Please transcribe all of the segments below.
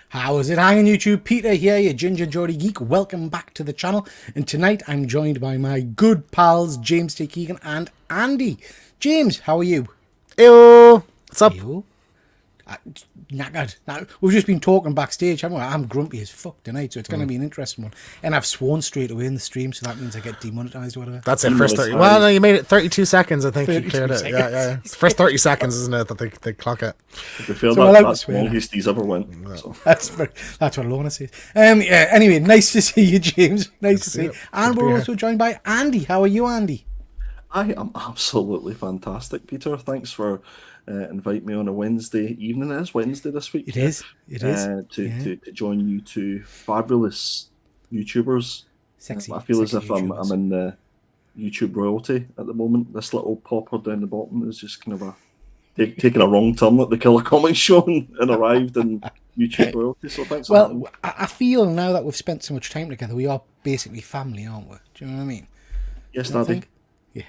How is it hanging, YouTube? Peter here, your Ginger Geordie Geek. Welcome back to the channel. And tonight I'm joined by my good pals, James T. Keegan and Andy. James, how are you? Ew. What's up? Ew. Knackered. Now, we've just been talking backstage, haven't we? I'm grumpy as fuck tonight, so it's going to be an interesting one. And I've sworn straight away in the stream, so that means I get demonetized or whatever. That's it, first 30. Well, no, you made it 32 seconds, I think. You cleared it. Seconds. Yeah. It's the first 30 seconds, isn't it, that they clock it. I feel So that's the longest he's ever went. So. That's what I want to say. Yeah, anyway, nice to see you, James. Nice to see you. And we're also joined by Andy. How are you, Andy? I am absolutely fantastic, Peter. Thanks for inviting me on a Wednesday evening. It is Wednesday this week. It is. To join you two fabulous YouTubers. Sexy. I feel as if YouTubers. I'm in the YouTube royalty at the moment. This little popper down the bottom is just kind of taking a wrong turn at the Killer Comics show and arrived in YouTube royalty. So thanks. Well, I feel now that we've spent so much time together, we are basically family, aren't we? Do you know what I mean? Yes, Don't you Daddy. think? Yeah.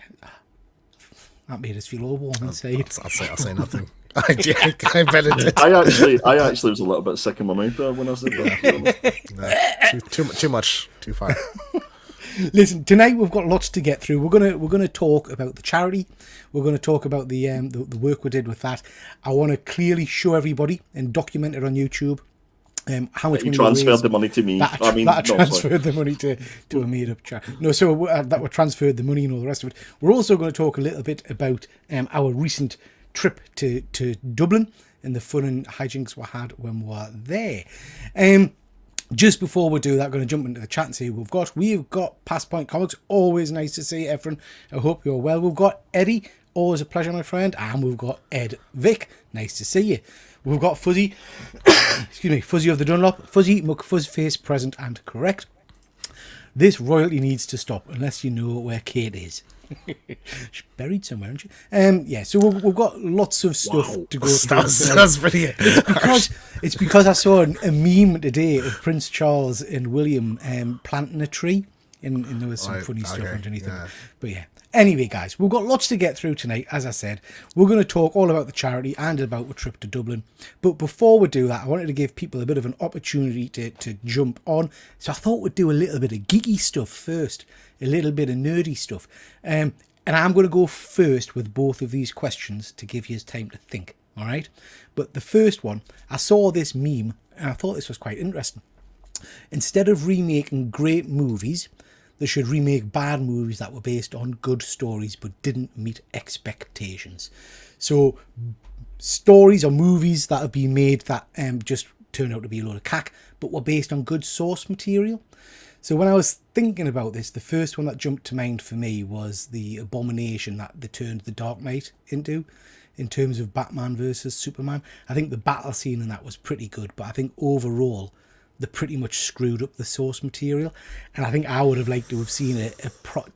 That made us feel all warm inside. I'll say nothing. I bet it did. I actually was a little bit sick in my mouth there when I said that. No, too much. Too far. Listen, tonight we've got lots to get through. We're gonna talk about the charity. We're going to talk about the work we did with that. I want to clearly show everybody and document it on YouTube. How much You money transferred the money to me. that I transferred the money to a made-up charity. No, so that we transferred the money and all the rest of it. We're also going to talk a little bit about our recent trip to Dublin and the fun and hijinks we had when we were there. Just before we do that, I'm going to jump into the chat and see who we've got Past Point Comics. Always nice to see you, everyone. I hope you're well. We've got Eddie. Always a pleasure, my friend. And we've got Ed Vic. Nice to see you. We've got Fuzzy. Excuse me. Fuzzy of the Dunlop. Fuzzy McFuzzface, present and correct. This royalty needs to stop unless you know where Kate is. She's buried somewhere, isn't she? Yeah, so we've got lots of stuff to go through. That's pretty It's because I saw a meme today of Prince Charles and William planting a tree, and there was some funny stuff underneath it. But yeah, anyway, guys, we've got lots to get through tonight. As I said, we're going to talk all about the charity and about the trip to Dublin. But before we do that, I wanted to give people a bit of an opportunity to jump on. So I thought we'd do a little bit of geeky stuff first, a little bit of nerdy stuff. And I'm going to go first with both of these questions to give you time to think. All right. But the first one, I saw this meme and I thought this was quite interesting. Instead of remaking great movies, they should remake bad movies that were based on good stories but didn't meet expectations. So stories or movies that have been made that just turned out to be a load of cack but were based on good source material. So when I was thinking about this, the first one that jumped to mind for me was the abomination that they turned The Dark Knight into, in terms of Batman versus Superman. I think the battle scene in that was pretty good, but I think overall they pretty much screwed up the source material. And I think I would have liked to have seen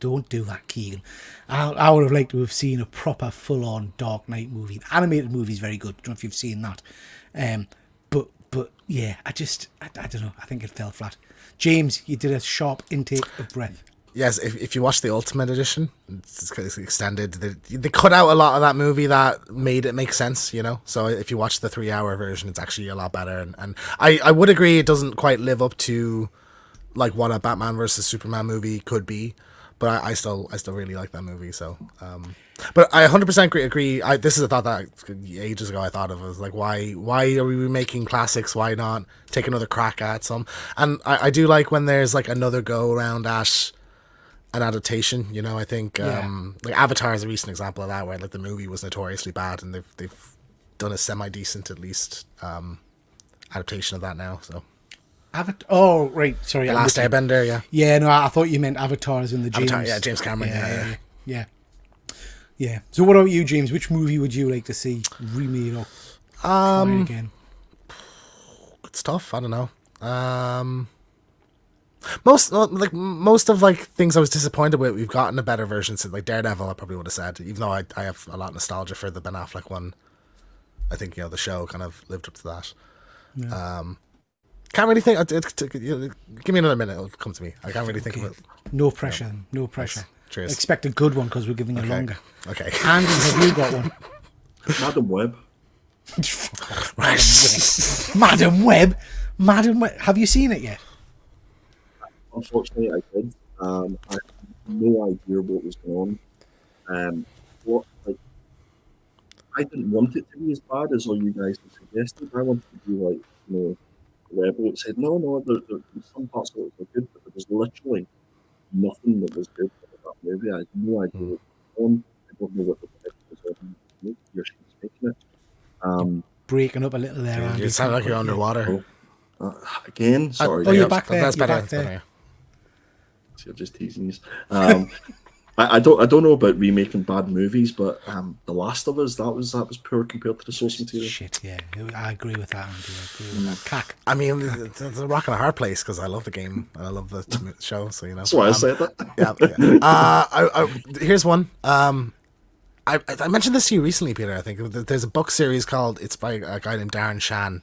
don't do that, Keegan. I would have liked to have seen a proper full-on Dark Knight movie. The animated movie is very good. I don't know if you've seen that. But yeah, I don't know. I think it fell flat. James, you did a sharp intake of breath. Yes, if you watch the Ultimate Edition, it's extended. They cut out a lot of that movie that made it make sense, you know? So if you watch the 3-hour version, it's actually a lot better. And I would agree it doesn't quite live up to like what a Batman versus Superman movie could be. But I still really like that movie. So, but I 100% agree. This is a thought that ages ago I thought of. I was like, why are we remaking classics? Why not take another crack at some? And I do like when there's like another go around at an adaptation. You know, I think like Avatar is a recent example of that, where like the movie was notoriously bad, and they've done a semi decent at least adaptation of that now. So. Oh, right. Sorry. The Last Airbender, yeah. Yeah, no, I thought you meant Avatars in the James. Avatar, yeah, James Cameron. Yeah. So what about you, James? Which movie would you like to see remade or tried again? It's tough. I don't know. Most of like things I was disappointed with, we've gotten a better version since. Like Daredevil, I probably would have said, even though I have a lot of nostalgia for the Ben Affleck one. I think, you know, the show kind of lived up to that. Yeah. Can't really think. Give me another minute. It'll come to me. I can't really think of it. No pressure. No pressure. Nice. Cheers. Expect a good one because we're giving you longer. Okay. Andy, have you got one? Madam Web. Madam Web. Madam, have you seen it yet? Unfortunately, I did. I had no idea what was going on. What like I didn't want it to be as bad as all you guys have suggested. I wanted to be like, Rebel that said, no, there's some parts of it were good, but there was literally nothing that was good about that movie. I had no idea what was going on. I don't know what the director was on making or she was making it. Breaking up a little there, Andy. You sound like you're underwater. Again, sorry. You're back there. That's you're better. back there. So you're just teasing us. I don't know about remaking bad movies, but The Last of Us, that was poor compared to the source material. Shit, yeah, I agree with that, Andy. I agree with that. Cack. I mean, it's a rock and a hard place because I love the game and I love the show. So That's why I said that. Yeah. Here's one. I mentioned this to you recently, Peter. I think there's a book series it's by a guy named Darren Shan,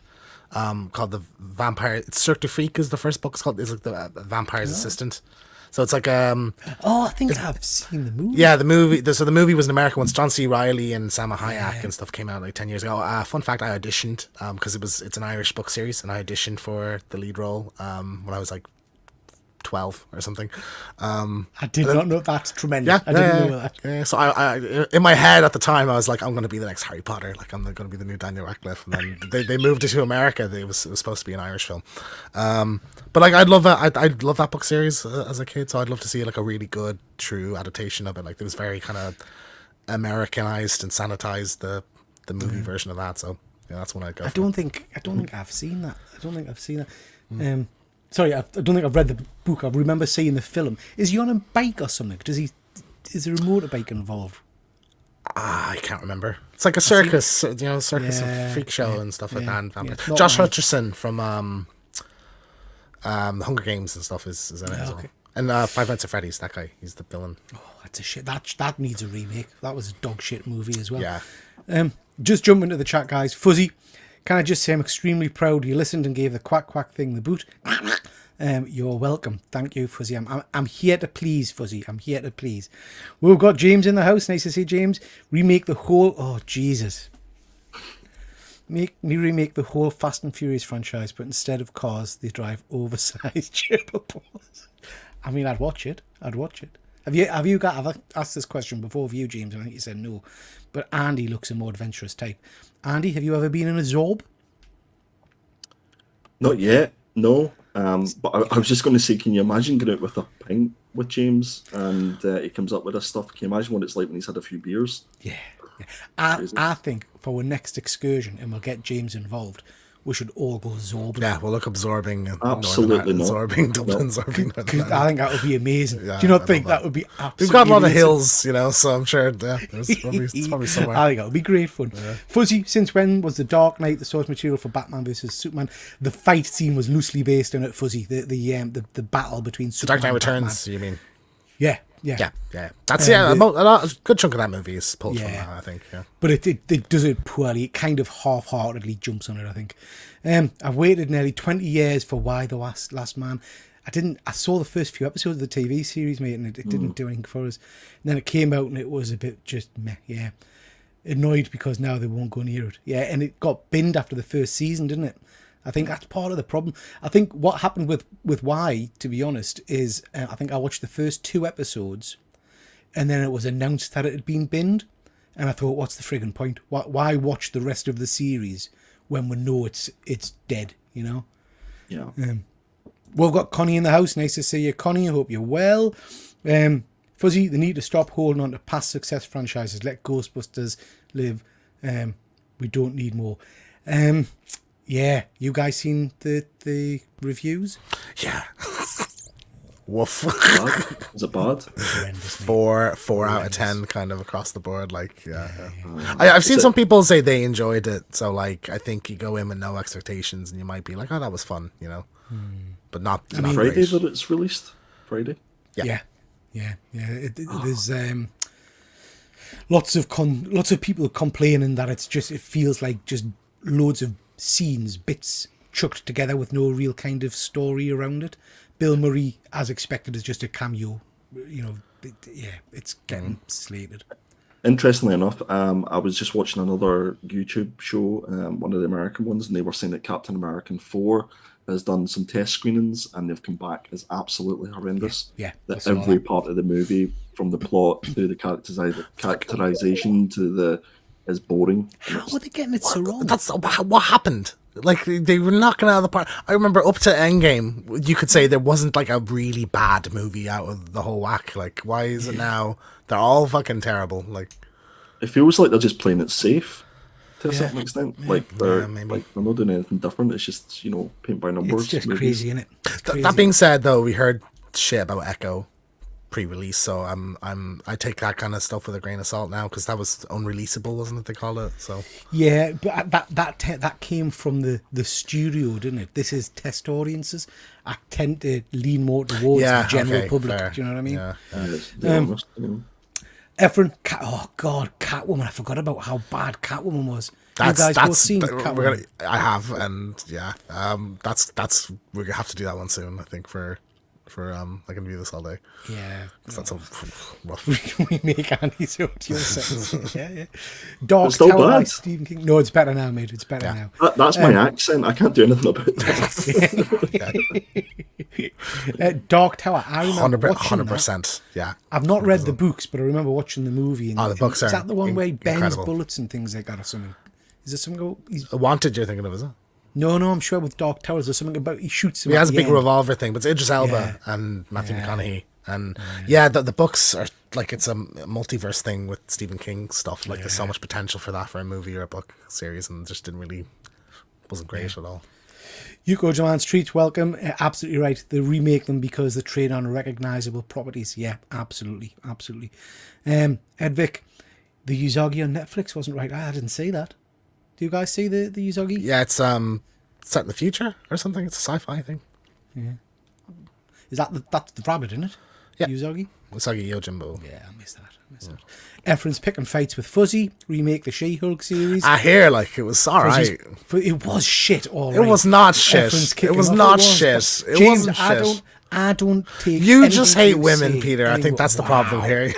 called The Vampire. It's Cirque du Freak is the first book. It's like the Vampire's Assistant. So it's like I think I've seen the movie. Yeah, the movie. So the movie was an American one. John C. Reilly and Salma Hayek and stuff came out like 10 years ago. Fun fact: I auditioned because it's an Irish book series, and I auditioned for the lead role when I was like 12 or something. I did not know. That's tremendous. I didn't know that. Yeah, so I in my head at the time I was like, I'm going to be the next Harry Potter. Like I'm going to be the new Daniel Radcliffe. And then they moved it to America. It was supposed to be an Irish film. But like I'd love that book series as a kid. So I'd love to see like a really good true adaptation of it. Like it was very kind of Americanized and sanitized the movie version of that. So yeah, that's one I'd go. I don't think I've seen that. Sorry, I don't think I've read the book. I remember seeing the film. Is he on a bike or something? Is there a motorbike involved? I can't remember. It's like a circus, of freak show and stuff like that. And Josh Hutcherson from Hunger Games and stuff is in it as well. And Five Nights at Freddy's, that guy, he's the villain. Oh, that's a shit. That needs a remake. That was a dog shit movie as well. Yeah. Just jump into the chat, guys. Fuzzy, can I just say I'm extremely proud you listened and gave the quack quack thing the boot. You're welcome. Thank you, Fuzzy. I'm here to please, Fuzzy. I'm here to please. We've got James in the house. Nice to see James. Remake the whole... Oh, Jesus. Remake the whole Fast and Furious franchise, but instead of cars, they drive oversized Chipper balls. I mean, I'd watch it. I've asked this question before of you, James, and I think you said no. But Andy looks a more adventurous type. Andy, have you ever been in a Zorb? Not yet, no. But I was just going to say, can you imagine going out with a pint with James and he comes up with this stuff? Can you imagine what it's like when he's had a few beers? Yeah. I think for our next excursion, and we'll get James involved, we should all go zorbing. Yeah, we'll look absorbing. Absolutely not. Zorbing, Dublin, zorbing. I think that would be amazing. Do you not think that would be absolutely We've got a lot amazing? of hills, so I'm sure it's probably somewhere. I think it would be great fun. Yeah. Fuzzy, since when was The Dark Knight the source material for Batman vs Superman? The fight scene was loosely based on it, Fuzzy. The battle between Superman Dark Knight and Returns, Batman. you mean? Yeah. That's a good chunk of that movie is pulled from that, I think. Yeah, but it does it poorly. It kind of half-heartedly jumps on it, I think. I've waited nearly 20 years for Why the Last Man. I saw the first few episodes of the TV series, mate, and it didn't do anything for us. And then it came out and it was a bit just meh. Yeah, annoyed because now they won't go near it. Yeah, and it got binned after the first season, didn't it? I think that's part of the problem. I think what happened with Why, to be honest, is I think I watched the first 2 episodes, and then it was announced that it had been binned, and I thought, what's the friggin' point? Why watch the rest of the series when we know it's dead? You know? Yeah. We've got Connie in the house. Nice to see you, Connie. I hope you're well. Fuzzy, they need to stop holding on to past success franchises. Let Ghostbusters live. We don't need more. Yeah, you guys seen the reviews? Yeah. Woof. Is it bad? 4 out of 10 kind of across the board. Like, I've seen some people say they enjoyed it. So, like, I think you go in with no expectations and you might be like, oh, that was fun, But not. Is it Friday that it's released? Friday? Yeah. There's lots of people complaining that it feels like just loads of scenes, bits chucked together with no real kind of story around it. Bill Murray, as expected, is just a cameo. It's getting slated. Interestingly enough, I was just watching another YouTube show, one of the American ones, and they were saying that Captain America 4 has done some test screenings and they've come back as absolutely horrendous. Yeah, That every part of the movie, from the plot to the characterization to the, is boring. How are they getting it so wrong? That's what happened. Like, they were knocking it out of the park. I remember up to Endgame, you could say there wasn't like a really bad movie out of the whole whack. Like, why is it now? They're all fucking terrible. Like, it feels like they're just playing it safe to a certain extent. Like they're like they're not doing anything different. It's just, paint by numbers. It's just crazy, isn't it? that being said, though, we heard shit about Echo pre-release, so I take that kind of stuff with a grain of salt now, because that was unreleasable, wasn't it? They called it. So yeah, but that came from the studio, didn't it? This is test audiences. I tend to lean more towards the general public. Fair. Do you know what I mean? Yeah. Efren, Catwoman. I forgot about how bad Catwoman was. That's you guys both seen Catwoman? I have, and yeah, that's we're gonna have to do that one soon. I think for I can do this all day. Yeah, that's a rough. we make Andy's audio sentence. Yeah. Dark Tower by Stephen King. No, it's better now, mate. It's better now. That's my accent. I can't do anything about that. Dark Tower. I remember 100%. Yeah. I've not read the books, but I remember watching the movie. The books is that the one where he bends incredible. bullets and things like that, or something? Is there something? Wanted, you're thinking of, is it? No, I'm sure with Dark Towers there's something about he shoots him. He has a big revolver thing, but it's Idris Elba and Matthew McConaughey. And the books are like, it's a multiverse thing with Stephen King stuff. Like there's so much potential for that for a movie or a book series, and just wasn't great at all. Yuko Jaman's Treats, welcome. Absolutely right. They remake them because they trade on recognisable properties. Yeah, absolutely. Edvic, the Usagi on Netflix wasn't right. I didn't see that. Do you guys see the Usagi? Yeah, it's set in the future or something. It's a sci-fi thing. Yeah. Is that's the rabbit, isn't it? Yeah. Usagi Yojimbo. Yeah, I missed that. Efren's picking fights with Fuzzy. Remake the She-Hulk series. I hear it was alright. It was shit. All right. It was not shit. It was not shit. It wasn't shit. I don't take. You just hate women, Peter. I think that's the problem here.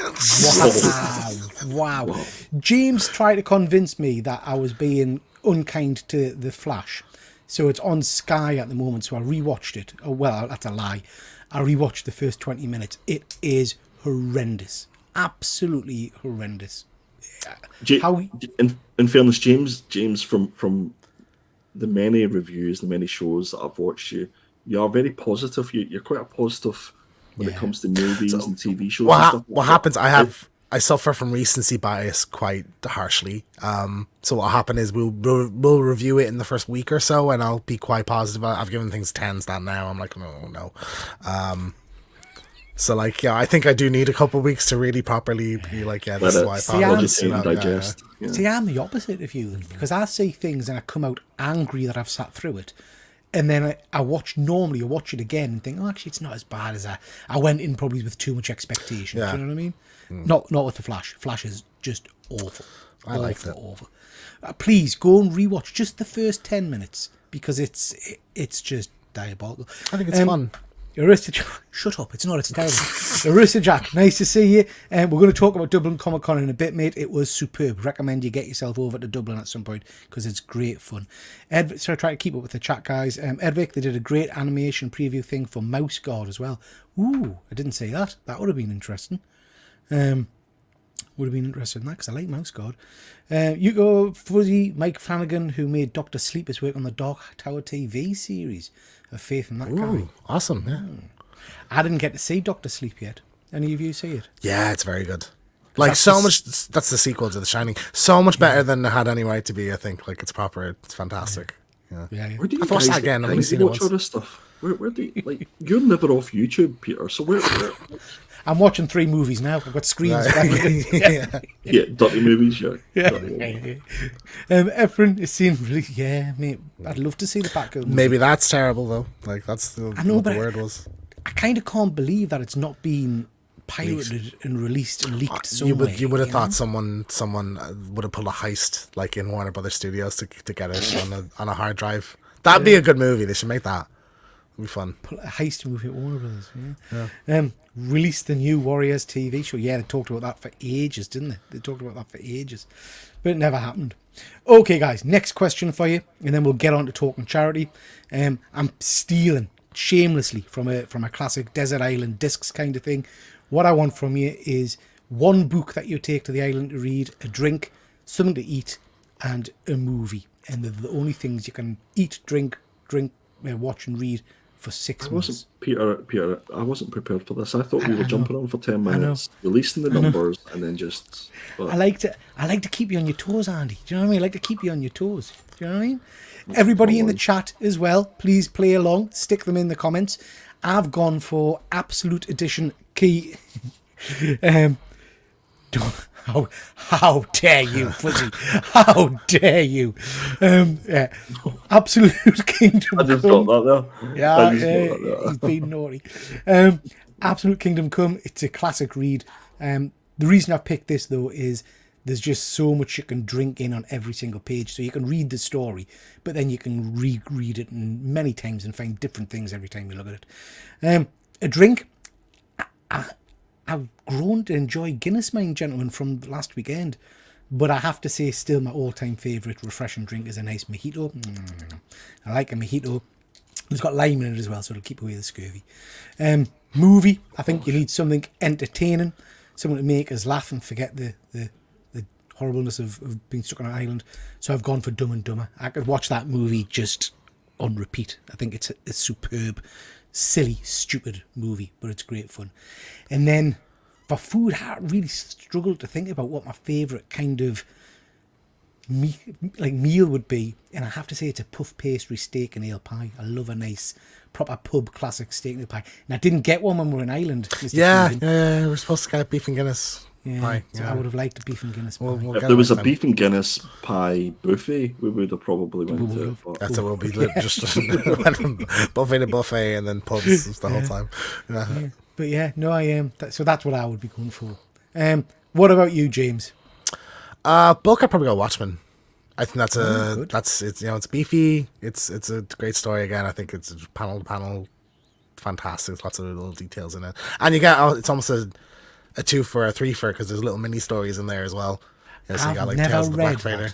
Wow. James tried to convince me that I was being unkind to The Flash. So it's on Sky at the moment, so I rewatched it. Oh, well, that's a lie. I rewatched the first 20 minutes. It is horrendous. Absolutely horrendous. In fairness, James, from the many reviews, the many shows that I've watched, you are very positive. You're quite a positive when it comes to movies and TV shows. What happens? I suffer from recency bias quite harshly. So what happened is we'll review it in the first week or so, and I'll be quite positive. I've given things 10s that now. I'm like, no. So I think I do need a couple of weeks to really properly be like, this is why I thought digest. See, I'm the opposite of you, because I see things and I come out angry that I've sat through it. And then I watch it again and think, actually, it's not as bad as I went in probably with too much expectation. Do you know what I mean? Not with The Flash. Flash is just awful. I like that. Awful. Please go and rewatch just the first 10 minutes, because it's just diabolical. I think it's fun. Shut up, it's not, it's terrible. Arista Jack, nice to see you. We're going to talk about Dublin Comic Con in a bit, mate. It was superb. Recommend you get yourself over to Dublin at some point, because it's great fun. So I try to keep up with the chat, guys. Edvic, they did a great animation preview thing for Mouse Guard as well. Ooh, I didn't say that. That would have been interesting. Would have been interested in that, because I like Mouse Guard. Yuko Fuzzy, Mike Flanagan, who made Dr. Sleeper's work on the Dark Tower TV series. Have faith in that guy. Awesome, yeah. I didn't get to see Dr. Sleep yet. Any of you see it? Yeah, it's very good. Much. That's the sequel to The Shining. So much better than it had any right to be. I think it's proper. It's fantastic. Yeah. Where do you I've watched that again. I've only seen it once. All this stuff. Where do you, you're never off YouTube, Peter? So where? I'm watching 3 movies now. I've got screens. Yeah, dirty movies. Yeah. Efren is seeing really. Yeah, mate. I'd love to see the Batgirl movie. Maybe that's terrible though. That's what the word was. I kind of can't believe that it's not been pirated and released and leaked somewhere. You would have thought someone would have pulled a heist in Warner Brothers Studios to get it on a hard drive. That'd be a good movie. They should make that. It'll be fun. A heist movie at Warner Brothers. Yeah. Released the new Warriors TV show. Yeah, they talked about that for ages, didn't they? They talked about that for ages, but it never happened. Okay, guys, next question for you, and then we'll get on to talking charity. I'm stealing shamelessly from a classic desert island discs kind of thing. What I want from you is one book that you take to the island to read, a drink, something to eat, and a movie. And they're the only things you can eat, drink, watch, and read for 6 months. Peter, I wasn't prepared for this. I thought we were jumping on for 10 minutes, releasing the numbers, and then just... I like to keep you on your toes, Andy. Do you know what I mean? I like to keep you on your toes. Do you know what I mean? Everybody in the chat as well, please play along. Stick them in the comments. I've gone for Absolute Edition Key... How dare you, Fuzzy? How dare you? Absolute Kingdom I just Come. got that there. Yeah, he's been naughty. Absolute Kingdom Come. It's a classic read. The reason I've picked this, though, is there's just so much you can drink in on every single page. So you can read the story, but then you can reread it many times and find different things every time you look at it. A drink. I've grown to enjoy Guinness, mine, gentlemen, from last weekend. But I have to say, still my all-time favourite refreshing drink is a nice mojito. I like a mojito. It's got lime in it as well, so it'll keep away the scurvy. Movie, I think you need something entertaining, something to make us laugh and forget the horribleness of being stuck on an island. So I've gone for Dumb and Dumber. I could watch that movie just on repeat. I think it's a superb, silly, stupid movie, but it's great fun. And then for food, I really struggled to think about what my favourite kind of meal would be, and I have to say it's a puff pastry steak and ale pie. I love a nice proper pub classic steak and ale pie, and I didn't get one when we were in Ireland. Mr. Yeah, we're supposed to get beef and Guinness pie. So I would have liked a beef and Guinness pie. If there was a beef and Guinness pie buffet, we would have probably went to it. That's what we'll be just buffet to buffet and then pubs the whole time. Yeah. But yeah, no, I am. So that's what I would be going for. What about you, James? Book, I'd probably go Watchmen. I think that's it's it's beefy. It's a great story again. I think it's panel to panel, fantastic. There's lots of little details in it, and you get it's almost a 2 for a 3 for because there's little mini stories in there as well. So you got like Tales of the Black Vader.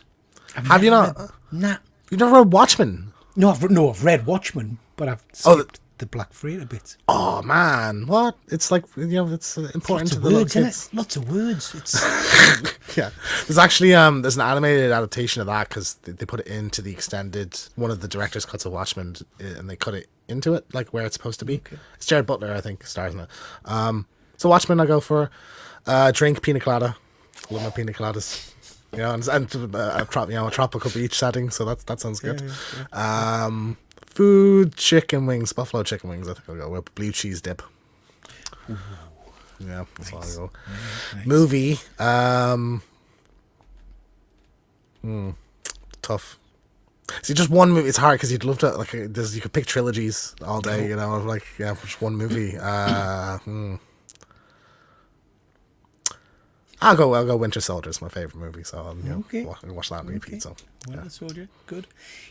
Have you not? Nah. You've never read Watchmen? No, I've read Watchmen, but I've skipped the Black Freighter bits. Oh man, what? It's like it's important to the words, little kids. Lots of words. It's yeah. There's actually there's an animated adaptation of that because they put it into the extended one of the director's cuts of Watchmen, and they cut it into it like where it's supposed to be. Okay. It's Jared Butler, I think, stars in it. So Watchmen, I go for drink pina colada. Love my pina coladas. And a tropical beach setting, so that sounds good. Yeah. Food, chicken wings, buffalo chicken wings. I think I'll go with blue cheese dip. Ooh. Yeah, that's nice. All I'll go. Nice. Movie, tough. See, just one movie. It's hard because you'd love to you could pick trilogies all day. Just one movie. I'll go Winter Soldier. It's my favorite movie, so I'll watch that on repeat. So Winter Soldier, good.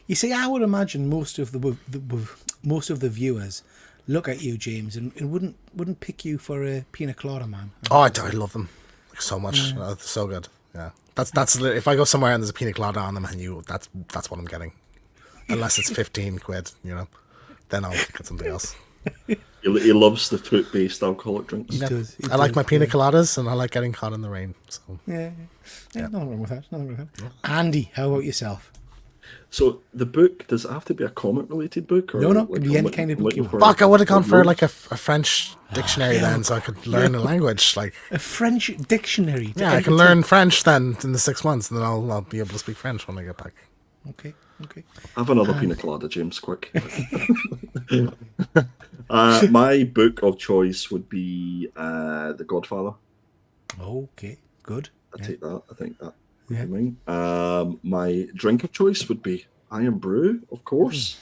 You see, I would imagine most of the viewers look at you, James, and wouldn't pick you for a pina colada, man. Oh, I love them so much. Yeah. They're so good. Yeah, that's if I go somewhere and there's a pina colada on the menu, that's what I'm getting. Unless it's 15 quid, then I'll get something else. He loves the fruit-based alcoholic drinks. He does. I like my pina coladas, and I like getting caught in the rain. So yeah. Nothing wrong with that. Yeah. Andy, how about yourself? So the book, does it have to be a comic-related book? Or no, it can be any kind of book you want. Fuck, I would have gone for like a French dictionary then, so I could learn the language. Like a French dictionary. Yeah, I can learn French then in the 6 months, and then I'll be able to speak French when I get back. Okay. Have another pina colada, James, quick. My book of choice would be The Godfather. Okay, good. I take that. I think that. Yeah. My drink of choice would be Iron Brew, of course.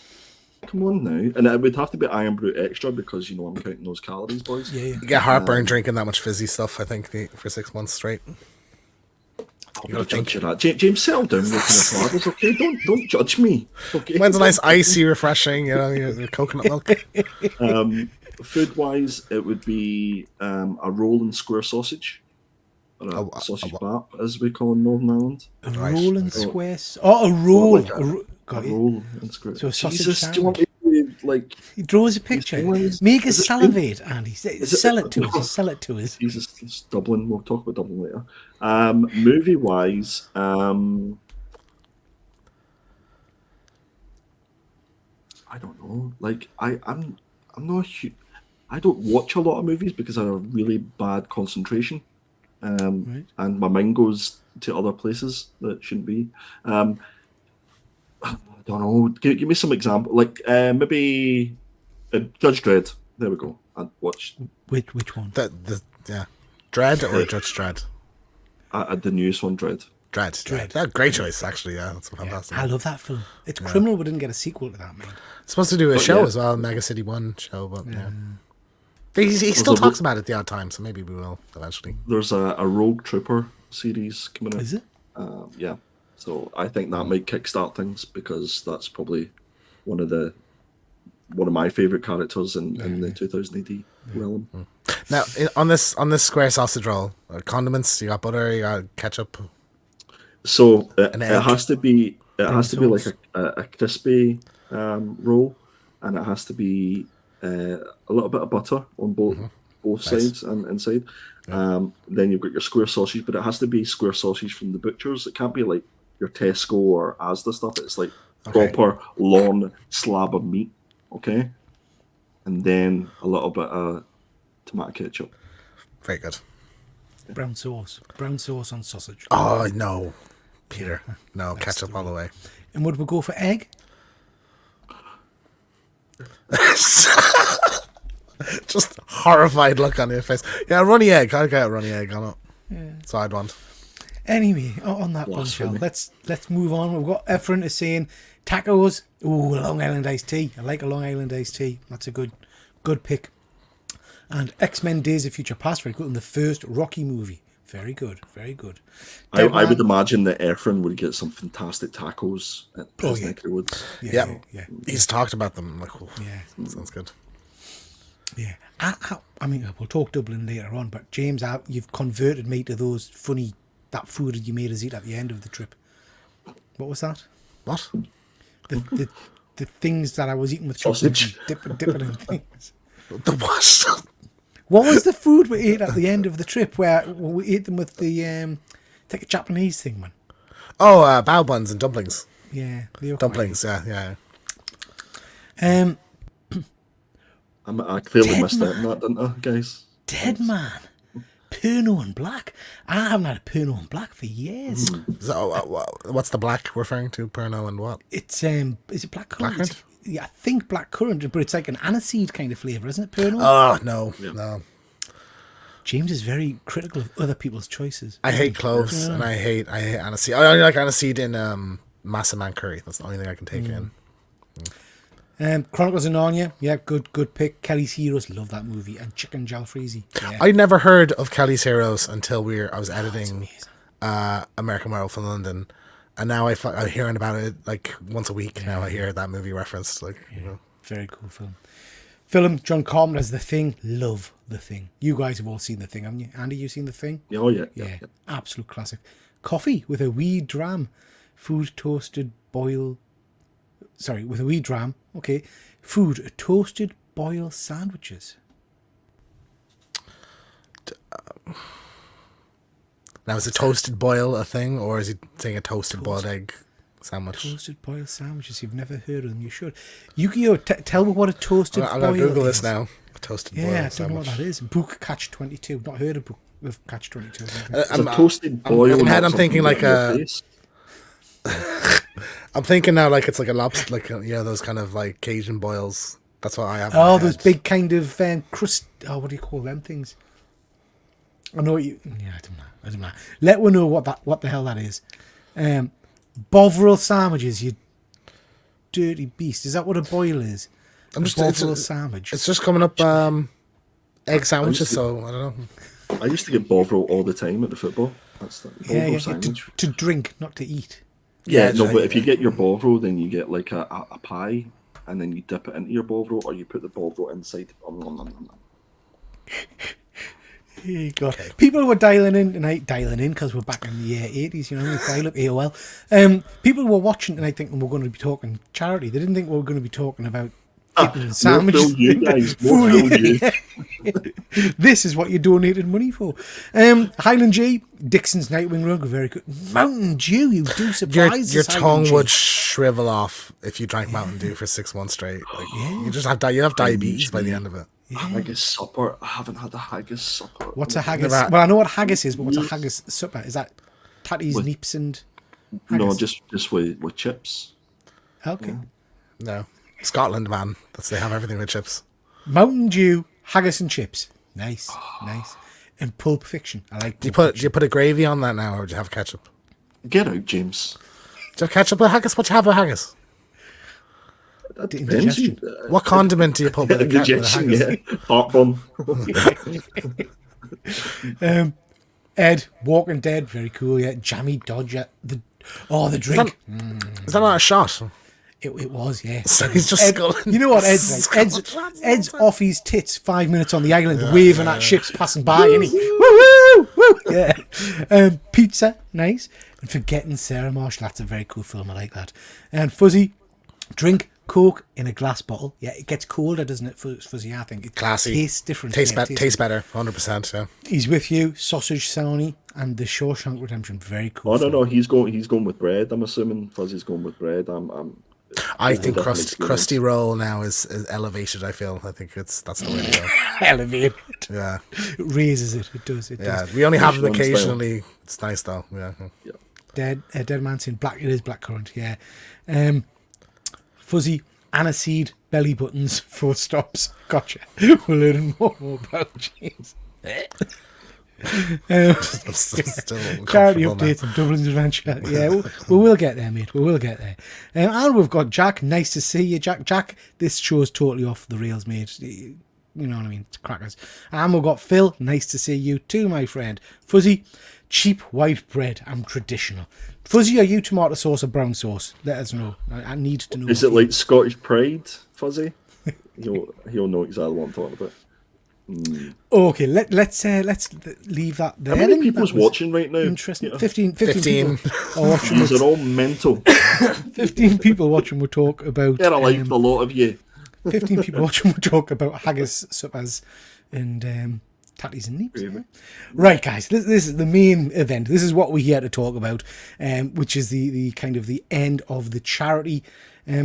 Come on now. And it would have to be Iron Brew Extra because, I'm counting those calories, boys. Yeah. You get heartburn drinking that much fizzy stuff, I think, for 6 months straight. probably judge you that. James, settle down looking at flowers, okay? Don't judge me. Okay. Mine's a nice icy, refreshing, your coconut milk. Food wise, it would be a roll and square sausage. Or a sausage bap, as we call in Northern Ireland. A roll and square. A roll. Like a roll and square. So a sausage Jesus, sandwich. do you want me to, like... He draws a picture. Make us salivate, Andy. Sell it to us. Sell it to us. Jesus, it's Dublin. We'll talk about Dublin later. Movie wise, I don't know. Like I'm not. I don't watch a lot of movies because I have really bad concentration, and my mind goes to other places that shouldn't be. I don't know. Give me some example. Like maybe Judge Dredd. There we go. I watched. Which one? Dredd or Judge Dredd? The newest one, Dredd. Dredd. Yeah, great choice, actually. Yeah, that's fantastic. I love that film. It's criminal we didn't get a sequel to that, man. It's supposed to do a show as well, Mega City 1 show, but yeah. He still talks about it the odd time, so maybe we will eventually. There's a Rogue Trooper series coming out. Is it? Yeah. So I think that might kickstart things because that's probably one of my favourite characters in the 2000 AD realm. Now, on this square sausage roll, condiments, you got butter, you got ketchup. So it has to be like a crispy roll, and it has to be a little bit of butter on both sides and inside. Then you've got your square sausage, but it has to be square sausage from the butchers. It can't be like your Tesco or Asda stuff. It's like proper long slab of meat, okay? And then a little bit of tomato ketchup. Very good. Brown sauce on sausage. Oh no, Peter, no ketchup all the way. And would we go for egg? Just horrified look on your face. Yeah, runny egg. I'd get a runny egg on it. Yeah. So I'd want. Anyway, on that bombshell, let's move on. We've got Efren is saying tacos. Ooh, a Long Island iced tea. I like a Long Island iced tea. That's a good pick. And X-Men Days of Future Past, very good. And the first Rocky movie. Very good, very good. I would imagine that Efren would get some fantastic tacos at his neck of the woods. Yeah. He's talked about them. Like, sounds good. Yeah. I mean, we'll talk Dublin later on, but James, you've converted me to that food you made us eat at the end of the trip. What was that? What? The things that I was eating with sausage, dipping in things. The what? What was the food we ate at the end of the trip where we ate them with the like a Japanese thing, man? Oh, bao buns and dumplings. Yeah, dumplings. Yeah. I clearly missed out on that, didn't I, guys? Dead man. Pernod and Black. I haven't had a Pernod and Black for years. So, what's the black referring to? Pernod and what? It's is it black currant? Blackcurrant? Yeah, I think black currant, but it's like an aniseed kind of flavour, isn't it? Pernod? Oh no. James is very critical of other people's choices. I hate cloves and I hate aniseed. I only like aniseed in massaman curry. That's the only thing I can take in. Chronicles of Narnia, yeah, good pick. Kelly's Heroes, love that movie, and Chicken Jalfrezi. Yeah. I'd never heard of Kelly's Heroes until I was editing American Werewolf in London, and now I'm hearing about it like once a week. Yeah. Now I hear that movie referenced. Very cool film. John Carpenter's The Thing. Love The Thing. You guys have all seen The Thing, haven't you? Andy, you seen The Thing? Oh yeah. Absolute classic. Coffee with a wee dram, food toasted boil. Sorry, with a wee dram. Okay, food, toasted boiled sandwiches. Now, is a toasted boil a thing, or is he saying a toasted boiled egg sandwich? Toasted boiled sandwiches. You've never heard of them. You should. Yu-Gi-Oh! Tell me what a toasted boil is. I'm going to Google this now. A toasted boiled sandwich. I don't know what that is. Book Catch 22. Not heard of Book of Catch 22. It's a toasted boil. In my head, I'm thinking like a... I'm thinking now like it's like a lobster, like those kind of like Cajun boils. That's what I have. Oh, those big kind of crust. Oh, what do you call them things? I know you. Yeah, I don't know. Let me know what the hell that is. Bovril sandwiches, you dirty beast. Is that what a boil is? Bovril sandwich. It's just coming up. Egg sandwiches. So I don't know. I used to get Bovril all the time at the football. That's the Yeah, Bovril yeah, sandwich. to drink, not to eat. Yeah, no, but if you get your Bovril, then you get like a pie, and then you dip it into your Bovril, or you put the Bovril inside. God. Okay. People were dialing in tonight, because we're back in the 80s, you know, we dial up AOL. People were watching tonight thinking we're going to be talking charity. They didn't think we were going to be talking about sandwiches. More you guys, more you. This is what you donated money for. Highland G, Dixon's Nightwing Rug, very good. Mountain Dew, you do surprise your us, tongue G. would shrivel off if you drank Mountain Dew for 6 months straight. Like, you just have diabetes by the end of it. Yeah. Haggis supper. I haven't had a haggis supper. What's a haggis? Well, I know what haggis is, but what's a haggis supper? Is that tatties, neeps, and haggis? No, just with chips. Okay. No, Scotland, man. They have everything with chips. Mountain Dew, haggis, and chips. Nice, nice. And Pulp Fiction. I like. Do you put a gravy on that now, or do you have ketchup? Get out, James. Do you have ketchup with haggis? What do you have with haggis? What condiment do you put with a haggis? Yeah. Heartburn. Ed, Walking Dead, very cool. Yeah, Jammy Dodger. The drink. Is that not a shot? It was, yeah. So he's just sculling. You know what Ed's like? Ed's off his tits 5 minutes on the island, waving at ships passing by, and he woo woo. Yeah. Pizza, nice. And Forgetting Sarah Marshall, that's a very cool film. I like that. And Fuzzy, drink Coke in a glass bottle. Yeah, it gets colder, doesn't it, Fuzzy? I think it classy. Tastes different. Tastes better, 100%. Yeah. He's with you. Sausage Sony and The Shawshank Redemption. Very cool. Oh no, he's going with bread. I'm assuming Fuzzy's going with bread. I think crusty roll now is elevated. I think that's the way to go. Elevated. Yeah, it raises it. It does. It does. We only have them occasionally. It's nice though. Yeah. Dead man saying black. It is blackcurrant. Yeah. Fuzzy, aniseed, belly buttons, 4 stops. Gotcha. We're learning more about James. Charity update on Dublin's adventure. Yeah, we will get there, mate. We will get there. And we've got Jack. Nice to see you, Jack. Jack, this show's totally off the rails, mate. You know what I mean? It's crackers. And we've got Phil. Nice to see you too, my friend. Fuzzy, cheap white bread. I'm traditional. Fuzzy, are you tomato sauce or brown sauce? Let us know. I need to know. Is it like Scottish Pride, Fuzzy? He'll know exactly what I'm talking about. Okay, let's leave that there. How many people's watching right now? Interesting. Yeah. 15 people are watching. These are all mental. 15 people watching. We'll talk about. Yeah, I like a lot of you. 15 people watching. We'll talk about haggis, suppers, and tatties and neeps. Yeah. Right, guys. This is the main event. This is what we're here to talk about, which is the kind of the end of the charity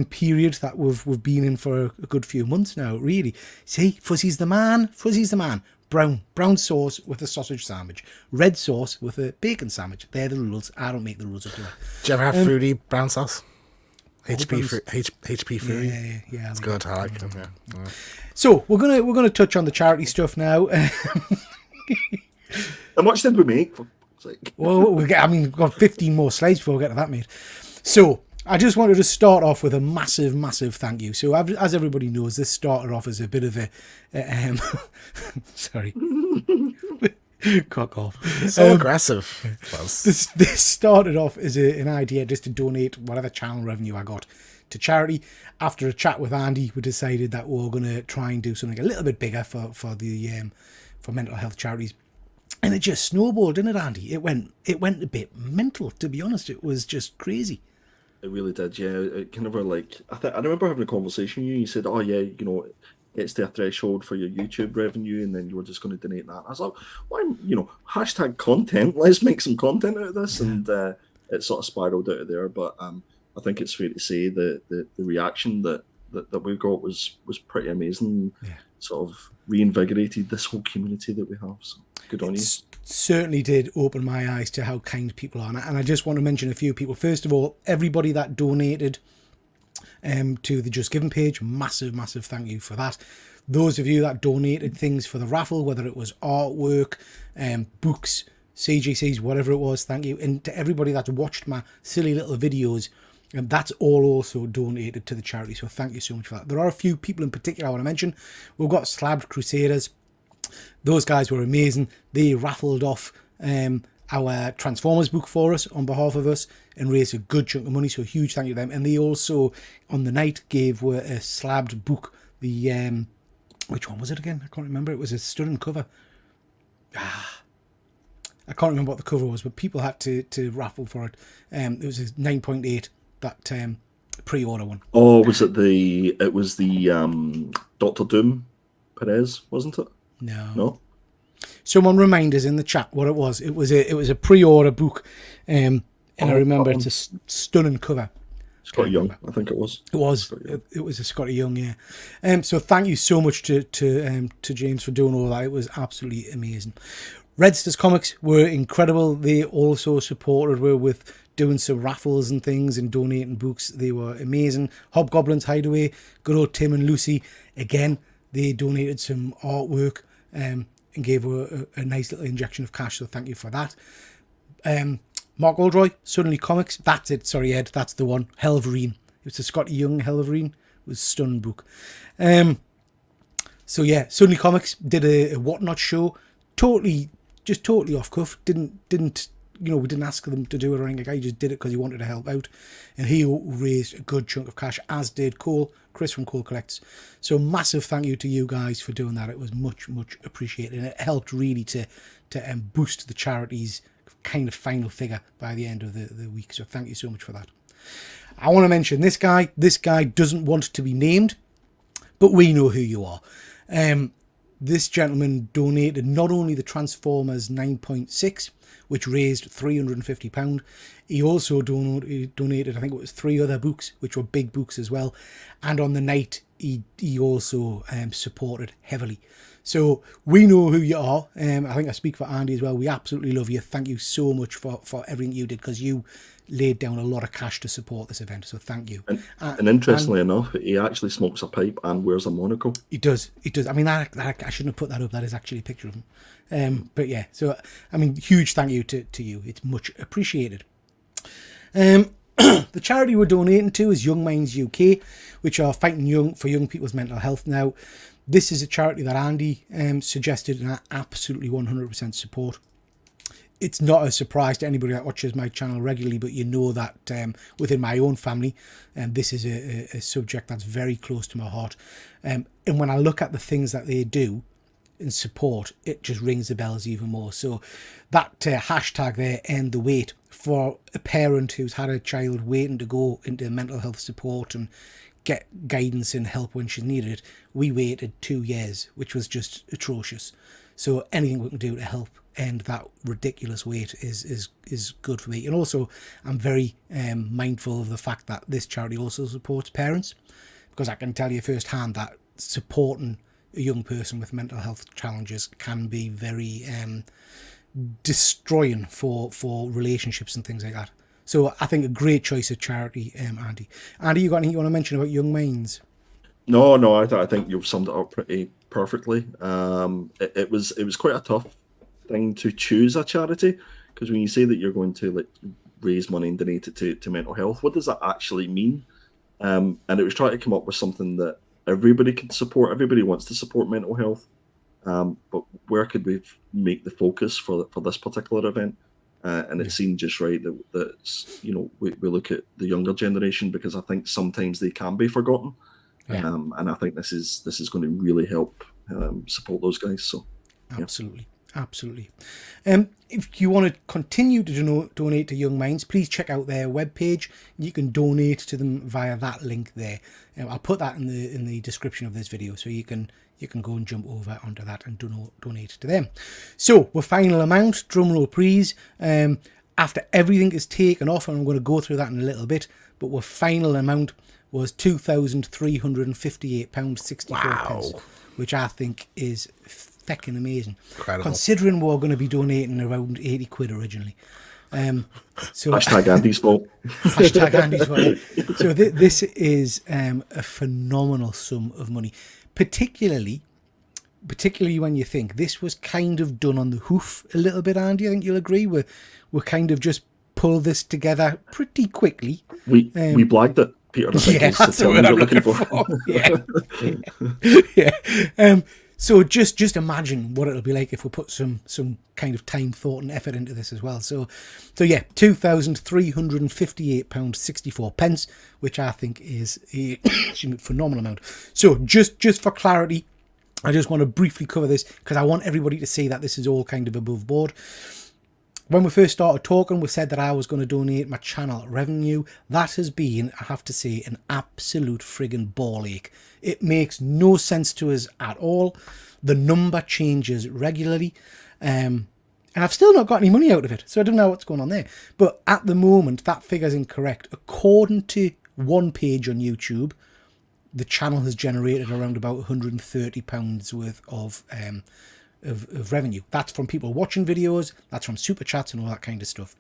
period that we've been in for a good few months now. Really, see, Fuzzy's the man. Fuzzy's the man. Brown sauce with a sausage sandwich. Red sauce with a bacon sandwich. They're the rules. I don't make the rules up here. Do you ever have fruity brown sauce? HP fruity. Yeah. It's good. I like them. Yeah. So we're gonna touch on the charity stuff now. How much did we make? Well, we've got 15 more slides before we get to that, mate. So I just wanted to start off with a massive thank you. So as everybody knows, this started off as a bit of a sorry. Cock off. So aggressive. This started off as an idea just to donate whatever channel revenue I got to charity. After a chat with Andy, we decided that we were going to try and do something a little bit bigger for mental health charities. And it just snowballed, didn't it, Andy? It went a bit mental, to be honest. It was just crazy. It really did, yeah. It kind of were like, I remember having a conversation with you. You said, oh yeah, it gets to a threshold for your YouTube revenue, and then you were just going to donate that. I was like, why, hashtag content, let's make some content out of this. And it sort of spiraled out of there. But I think it's fair to say that the reaction that we got was pretty amazing. Yeah. Sort of reinvigorated this whole community that we have. So good on you. Certainly did open my eyes to how kind people are. And I just want to mention a few people. First of all, everybody that donated to the Just Giving page, massive thank you for that. Those of you that donated things for the raffle, whether it was artwork, books, CGCs, whatever it was, thank you. And to everybody that's watched my silly little videos, that's all also donated to the charity. So thank you so much for that. There are a few people in particular I want to mention. We've got Slabbed Crusaders. Those guys were amazing. They raffled off our Transformers book for us on behalf of us and raised a good chunk of money. So a huge thank you to them. And they also on the night gave a slabbed book. The which one was it again? I can't remember. It was a stunning cover. I can't remember what the cover was, but people had to raffle for it. It was a 9.8, that pre-order one. Oh, was it it was the Dr. Doom Perez, wasn't it? No. Someone remind us in the chat what it was. It was a pre-order book, and I remember it's a stunning cover. Scotty Young, I think it was. It was a Scotty Young, yeah. So thank you so much to James for doing all that. It was absolutely amazing. Redstars Comics were incredible. They also supported her with doing some raffles and things and donating books. They were amazing. Hobgoblin's Hideaway, good old Tim and Lucy. Again, they donated some artwork and gave her a nice little injection of cash. So thank you for that. Mark Oldroy, Suddenly Comics. That's it. Sorry, Ed. That's the one. Helverine. It was a Scotty Young Helverine. It was a stunning book. So yeah, Suddenly Comics did a Whatnot show. Totally off cuff. Didn't we didn't ask them to do it or anything. He just did it because he wanted to help out, and he raised a good chunk of cash, as did Chris from Cole Collects. So massive thank you to you guys for doing that. It was much appreciated, and it helped really to boost the charity's kind of final figure by the end of the week. So thank you so much for that. I want to mention this guy. This guy doesn't want to be named, but we know who you are. This gentleman donated not only the Transformers 9.6, which raised £350, he also donated, I think it was 3 other books, which were big books as well. And on the night, he also supported heavily. So we know who you are. I think I speak for Andy as well. We absolutely love you. Thank you so much for everything you did, because you laid down a lot of cash to support this event. So thank you. And interestingly enough, he actually smokes a pipe and wears a monocle. He does. I mean, I shouldn't have put that up. That is actually a picture of him. But yeah, so I mean, huge thank you to you. It's much appreciated. The charity we're donating to is Young Minds UK, which are fighting for young people's mental health. Now, this is a charity that Andy suggested, and I absolutely 100% support. It's not a surprise to anybody that watches my channel regularly, but you know that within my own family, this is a subject that's very close to my heart. And when I look at the things that they do and support, it just rings the bells even more. So that hashtag there, End the Wait, for a parent who's had a child waiting to go into mental health support and get guidance and help when she's needed it, we waited 2 years, which was just atrocious. So anything we can do to help end that ridiculous wait is good for me. And also, I'm very mindful of the fact that this charity also supports parents, because I can tell you firsthand that supporting a young person with mental health challenges can be very destroying for relationships and things like that. So I think a great choice of charity, Andy. Andy, you got anything you want to mention about Young Minds? No, I think you've summed it up pretty perfectly. It was quite a tough thing to choose a charity, because when you say that you're going to raise money and donate it to mental health, what does that actually mean? And it was trying to come up with something that everybody can support. Everybody wants to support mental health, but where could we make the focus for this particular event? And it seemed just right that we look at the younger generation, because I think sometimes they can be forgotten. Yeah. And I think this is going to really help support those guys. So absolutely. If you want to continue to donate to Young Minds, please check out their webpage. You can donate to them via that link there. I'll put that in the description of this video, so you can go and jump over onto that and donate to them. So, our final amount, drumroll please, after everything is taken off, and I'm going to go through that in a little bit, but our final amount was £2,358.64, wow, which I think is feckin' amazing. Incredible. Considering we're going to be donating around 80 quid originally. So hashtag Andy's fault. Hashtag Andy's fault. So this is a phenomenal sum of money, particularly when you think this was kind of done on the hoof a little bit, Andy. I think you'll agree. We're kind of just pulled this together pretty quickly. We blagged it, Peter. Yeah, that's what I'm looking for. Yeah. So just imagine what it'll be like if we put some kind of time, thought, and effort into this as well. So yeah, £2,358.64, which I think is a phenomenal amount. So just for clarity, I just want to briefly cover this because I want everybody to see that this is all kind of above board. When we first started talking, we said that I was going to donate my channel revenue. That has been, I have to say, an absolute friggin' ball ache. It makes no sense to us at all. The number changes regularly. And I've still not got any money out of it, so I don't know what's going on there. But at the moment, that figure's incorrect. According to one page on YouTube, the channel has generated around about £130 worth of revenue. That's from people watching videos, that's from super chats and all that kind of stuff.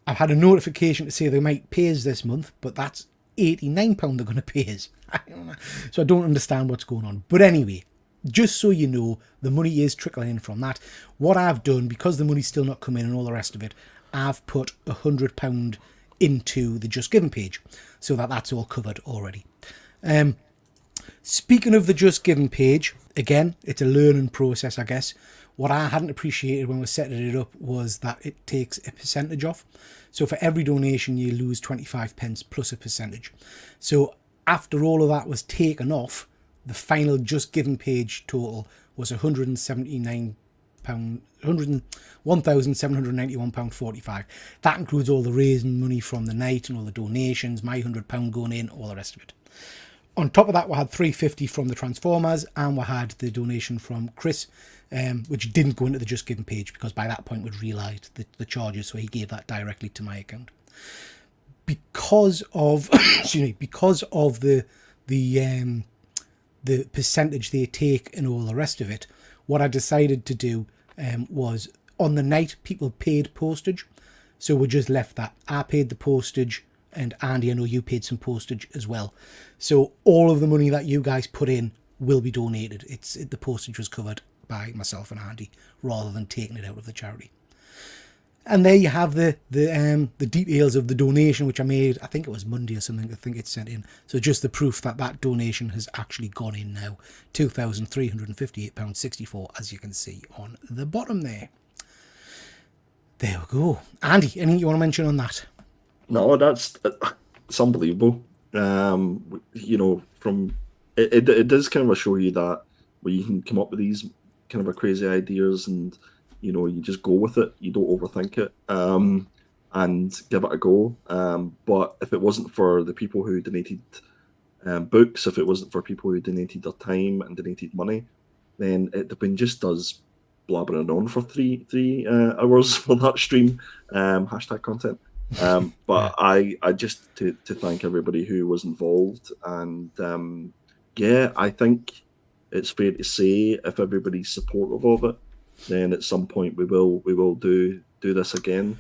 I've had a notification to say they might pay us this month, but that's £89 they're going to pay us. So I don't understand what's going on. But anyway, just so you know, the money is trickling in from that. What I've done, because the money's still not come in and all the rest of it, I've put £100 into the Just Giving page, so that's all covered already. Speaking of the Just Giving page, again, it's a learning process, I guess. What I hadn't appreciated when we set it up was that it takes a percentage off. So for every donation, you lose 25 pence plus a percentage. So after all of that was taken off, the final Just Giving page total was £1,791.45. That includes all the raising money from the night and all the donations, my £100 going in, all the rest of it. On top of that, we had £350 from the Transformers, and we had the donation from Chris, which didn't go into the Just Giving page because by that point we'd realised the charges, so he gave that directly to my account. Because of because of the percentage they take and all the rest of it, what I decided to do was on the night people paid postage, so we just left that. I paid the postage. And Andy, I know you paid some postage as well. So all of the money that you guys put in will be donated. The postage was covered by myself and Andy rather than taking it out of the charity. And there you have the details of the donation, which I made, I think it was Monday or something, I think it's sent in. So just the proof that donation has actually gone in now. £2,358.64, as you can see on the bottom there. There we go. Andy, anything you want to mention on that? No, it's unbelievable. From it does kind of show you that where you can come up with these kind of crazy ideas and you just go with it. You don't overthink it and give it a go. But if it wasn't for the people who donated books, if it wasn't for people who donated their time and donated money, then it just does blabbering on for three hours for that stream. Hashtag content. But I just to thank everybody who was involved, and I think it's fair to say if everybody's supportive of it, then at some point we will do this again.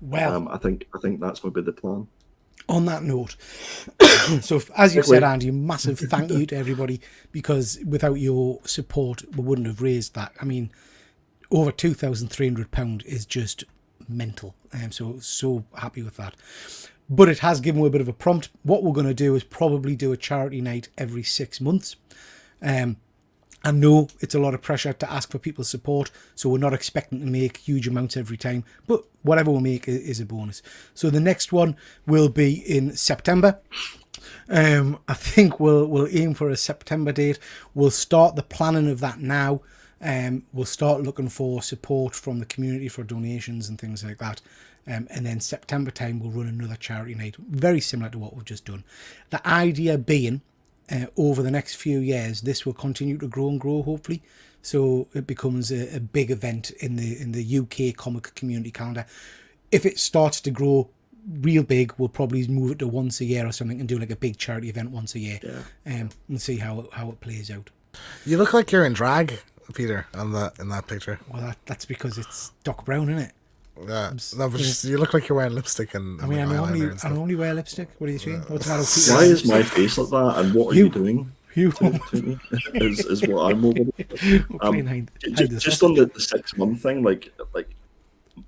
Well, I think that's maybe the plan. On that note, so as you said, Andy, massive thank you to everybody, because without your support we wouldn't have raised that. I mean, over £2,300 is just mental. So happy with that. But it has given me a bit of a prompt. What we're going to do is probably do a charity night every 6 months. I know it's a lot of pressure to ask for people's support, so we're not expecting to make huge amounts every time, but whatever we make is a bonus. So the next one will be in September. I think we'll aim for a September date. We'll start the planning of that now. We'll start looking for support from the community for donations and things like that. And then September time, we'll run another charity night, very similar to what we've just done. The idea being, over the next few years, this will continue to grow and grow, hopefully. So it becomes a big event in the UK comic community calendar. If it starts to grow real big, we'll probably move it to once a year or something and do like a big charity event once a year, and see how it plays out. You look like you're in drag, Peter, in that picture. Well, that's because it's Doc Brown, isn't it? Yeah, no, but you look like you're wearing lipstick and I mean, I normally wear lipstick. What are you saying? What's the matter? Why is my face like that? And what are you doing? To me? is what I'm over. Just on the 6 month thing, like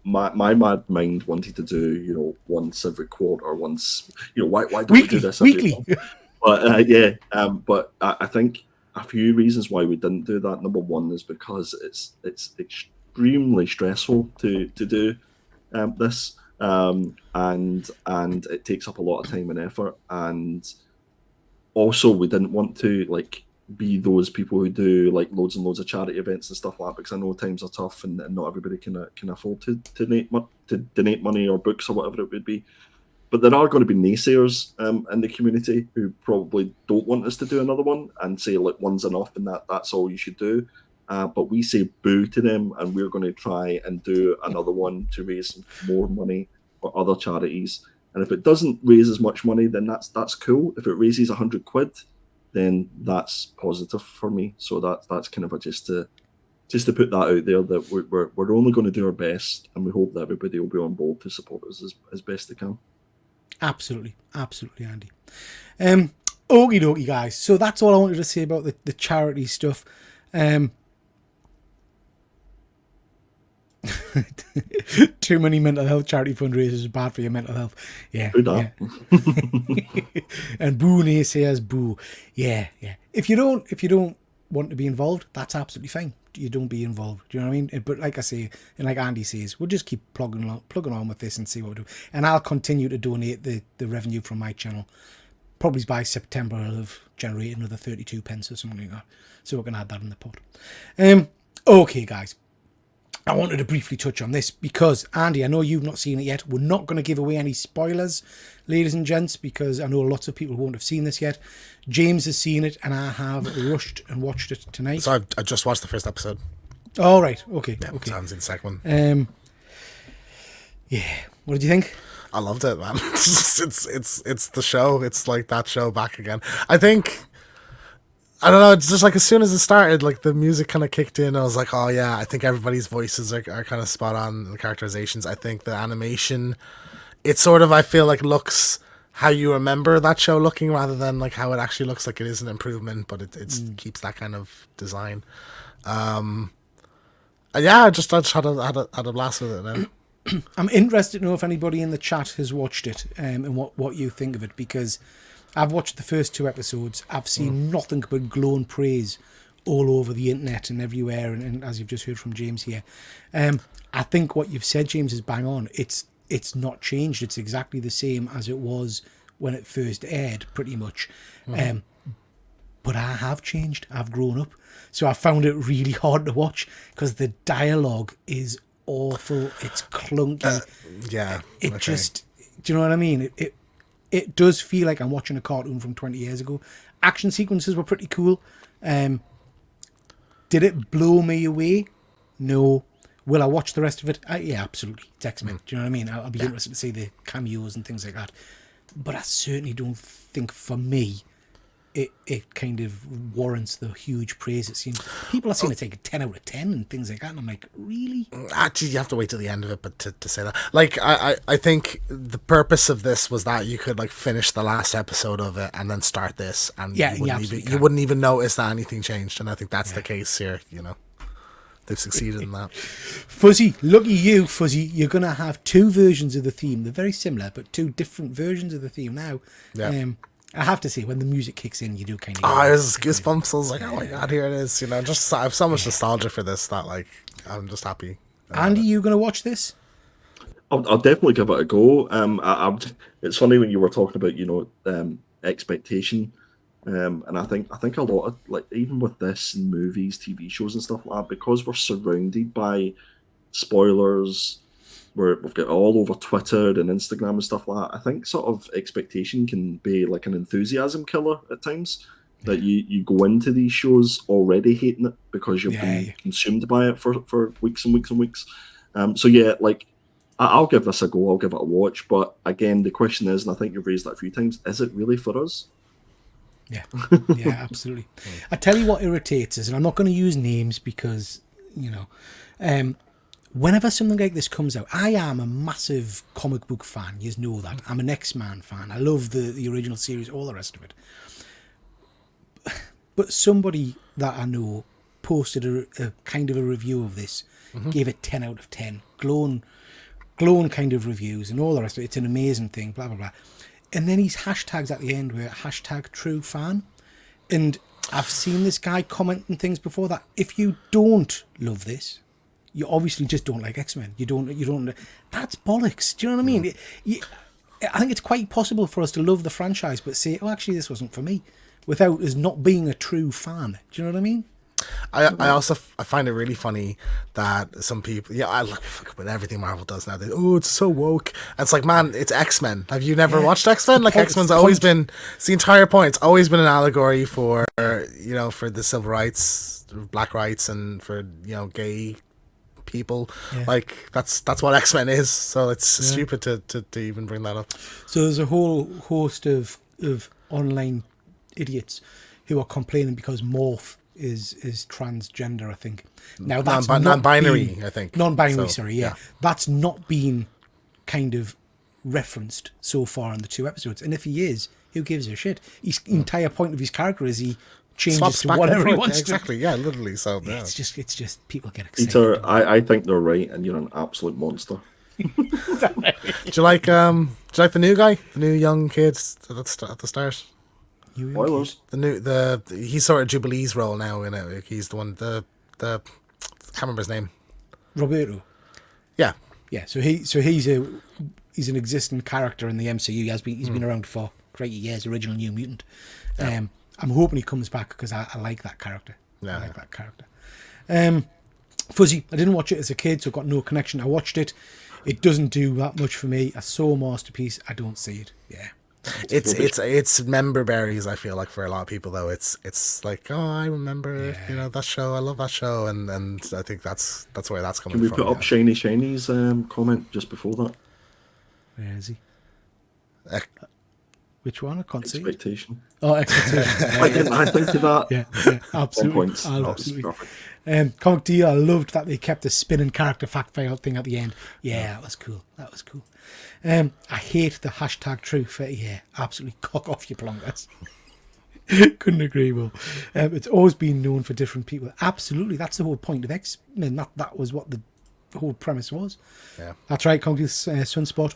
my mad mind wanted to do once every quarter, once why don't we do this every weekly? month? But but I think a few reasons why we didn't do that. Number one is because it's extremely stressful to do this, and it takes up a lot of time and effort. And also, we didn't want to be those people who do loads and loads of charity events and stuff like that, because I know times are tough and not everybody can afford to donate money or books or whatever it would be. But there are going to be naysayers in the community who probably don't want us to do another one and say, look, one's enough and that's all you should do. But we say boo to them, and we're going to try and do another one to raise more money for other charities. And if it doesn't raise as much money, then that's cool. If it raises £100, then that's positive for me. So that's kind of just to put that out there, that we're only going to do our best, and we hope that everybody will be on board to support us as best they can. Absolutely, Andy. Okie dokie, guys. So that's all I wanted to say about the charity stuff. Too many mental health charity fundraisers is bad for your mental health. Yeah. And boo naysayers, boo. Yeah. If you don't want to be involved, that's absolutely fine. You don't be involved. Do you know what I mean? But like I say, and like Andy says, we'll just keep plugging on with this and see what we do. And I'll continue to donate the revenue from my channel. Probably by September I'll have generated another 32 pence or something like that. So we can add that in the pot. Okay, guys. I wanted to briefly touch on this because, Andy, I know you've not seen it yet. We're not going to give away any spoilers, ladies and gents, because I know lots of people won't have seen this yet. James has seen it, and I have rushed and watched it tonight. So I just watched the first episode. All right. Okay. Yeah, okay. Sounds in the second one. Yeah. What did you think? I loved it, man. It's the show. It's like that show back again. I think... I don't know, it's just like as soon as it started, like the music kind of kicked in. I was like, oh yeah, I think everybody's voices are kind of spot on. The characterizations, I think the animation, it sort of, I feel like looks how you remember that show looking rather than like how it actually looks. Like it is an improvement, but it keeps that kind of design. And yeah, I just had a blast with it now. I'm interested to know if anybody in the chat has watched it and what you think of it, because I've watched the first 2 episodes. I've seen nothing but glowing praise all over the internet and everywhere, and as you've just heard from James here. I think what you've said, James, is bang on. It's not changed. It's exactly the same as it was when it first aired, pretty much. But I have changed. I've grown up. So I found it really hard to watch because the dialogue is awful. It's clunky. It just... Do you know what I mean? It does feel like I'm watching a cartoon from 20 years ago. Action sequences were pretty cool. Did it blow me away? No. Will I watch the rest of it? Yeah, absolutely. It's X-Men. Do you know what I mean? I'll be interested to see the cameos and things like that. But I certainly don't think, for me, it kind of warrants the huge praise it seems. People are seeing it take a 10 out of 10 and things like that, and I'm like, really? Actually, you have to wait till the end of it, but to say that. Like, I think the purpose of this was that you could, like, finish the last episode of it and then start this, and you wouldn't even notice that anything changed, and I think that's the case here, you know. They've succeeded in that. Fuzzy, lucky you, Fuzzy. You're going to have 2 versions of the theme. They're very similar, but 2 different versions of the theme now. Yeah. I have to say, when the music kicks in, you do kind of... I was goosebumps. I was like, oh my God, here it is. You know, just I have so much nostalgia for this that, like, I'm just happy. Andy, you going to watch this? I'll definitely give it a go. It's funny when you were talking about, you know, expectation. And I think a lot of, like, even with this and movies, TV shows and stuff like that, because we're surrounded by spoilers, we've got all over Twitter and Instagram and stuff like that, I think sort of expectation can be like an enthusiasm killer at times. That you go into these shows already hating it because you've been consumed by it for weeks and weeks and weeks. So yeah, like, I'll give this a go, I'll give it a watch, but again, the question is, and I think you've raised that a few times, is it really for us? Yeah, absolutely. I tell you what irritates us, and I'm not going to use names because, you know, whenever something like this comes out, I am a massive comic book fan. You know that. I'm an X-Man fan. I love the original series, all the rest of it. But somebody that I know posted a kind of a review of this, gave it 10 out of 10. Glowing kind of reviews and all the rest of it. It's an amazing thing, blah, blah, blah. And then he's hashtags at the end where #TrueFan. And I've seen this guy commenting things before that if you don't love this, you obviously just don't like X-Men. You don't. That's bollocks. Do you know what I mean? I think it's quite possible for us to love the franchise, but say, oh, actually, this wasn't for me, without us not being a true fan. Do you know what I mean? I also find it really funny that some people, I look with everything Marvel does now. It's so woke. And it's like, man, it's X-Men. Have you never watched X-Men? Like X-Men's always been, it's the entire point. It's always been an allegory for for the civil rights, black rights, and for gay people. Like that's what X-Men is. So it's stupid to even bring that up. So there's a whole host of online idiots who are complaining because Morph is transgender, I think. Now that's non-binary, I think. Non-binary, sorry, yeah. That's not been kind of referenced so far in the 2 episodes. And if he is, who gives a shit? His entire point of his character is he changes to whatever he wants. Exactly, yeah, literally. So it's just people get excited. Peter, I think they're right, and you're an absolute monster. Do you like the new guy, the new young kid at the start? Spoilers. He's sort of Jubilee's role now in it. He's the one I can't remember his name. Roberto. Yeah. Yeah. So he's an existing character in the MCU. He's been around for great years. Original New Mutant. I'm hoping he comes back because I like that character. Yeah. I like that character. Fuzzy. I didn't watch it as a kid, so I've got no connection. I watched it. It doesn't do that much for me. I saw Masterpiece. I don't see it. Yeah. It's member berries. I feel like for a lot of people though, it's like, oh, I remember that show. I love that show, and I think that's where that's coming from. Can we put up Shiny Shiny's comment just before that? Where is he? Which one? I can't see. Expectation. Oh, Expectation. Why didn't I think of that? Yeah, absolutely. Points. Absolutely. Comic Deal, I loved that they kept the spinning character fact file thing at the end. Yeah, that was cool. I hate the hashtag truth. Yeah, absolutely cock off your plonkers. Couldn't agree more. It's always been known for different people. Absolutely, that's the whole point of X-Men. That was what the whole premise was. Yeah, that's right. Comic Deal, Sunspot.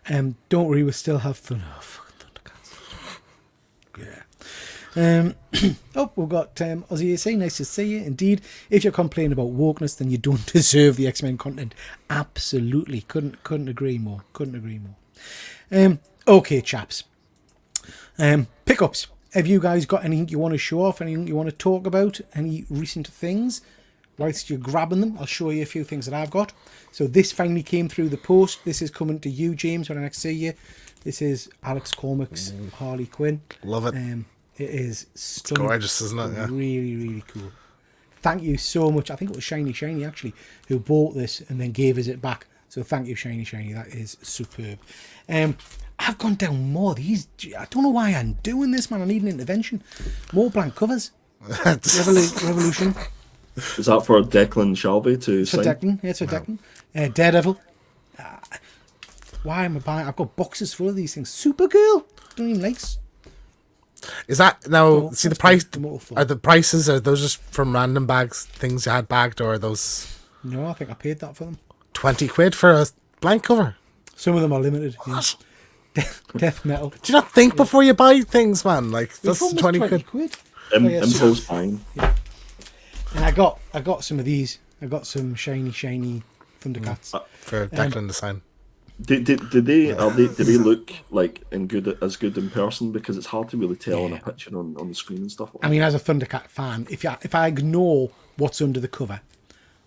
Don't worry, we still have fun. Oh, fucking Thundercats. Yeah. We've got Ozzy AC. Nice to see you. Indeed, if you're complaining about wokeness, then you don't deserve the X-Men content. Absolutely, couldn't agree more. Okay, chaps. Pickups. Have you guys got anything you want to show off? Anything you want to talk about? Any recent things? Whilst you're grabbing them, I'll show you a few things that I've got. So this finally came through the post. This is coming to you, James, when I next see you. This is Alex Cormack's Harley Quinn. Love it. It is stunning. It's gorgeous, isn't it? Yeah. Really, really cool. Thank you so much. I think it was Shiny actually who bought this and then gave us it back. So thank you, Shiny. That is superb. I've gone down more of these. I don't know why I'm doing this, man. I need an intervention. More blank covers. Revolution. Is that for Declan Shelby to sign? Declan. Yeah, it's for Declan. Daredevil. Why am I buying? I've got boxes full of these things. Supergirl. Don't even like. Is that now? See the price? Are the prices? Are those just from random bags, things you had bagged, or are those? No, I think I paid that for them. £20 for a blank cover. Some of them are limited. What? Yeah. Death metal. Do you not think before you buy things, man? Like that's £20. Impulse buying. Yeah. And I got some of these. I got some shiny Thundercats for Declan to sign. Did they look like as good in person? Because it's hard to really tell on a picture on the screen and stuff. I mean, as a Thundercat fan, if I ignore what's under the cover,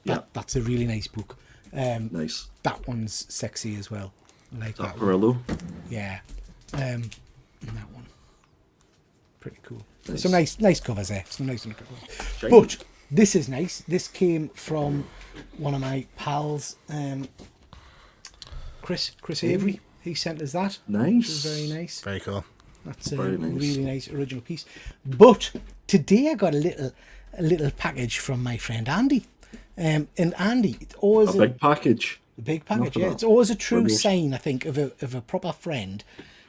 that's a really nice book. Nice. That one's sexy as well. I like that Perillo? One. Yeah. And that one. Pretty cool. Nice. Some nice covers there. Some nice covers. Shiny. But this is nice. This came from one of my pals. Chris Avery, he sent us that. Nice. Which is very nice. Very cool. That's a really nice original piece. But today I got a little package from my friend Andy. And Andy, it's always a big package. A big package, yeah. It's always a true sign, I think, of a proper friend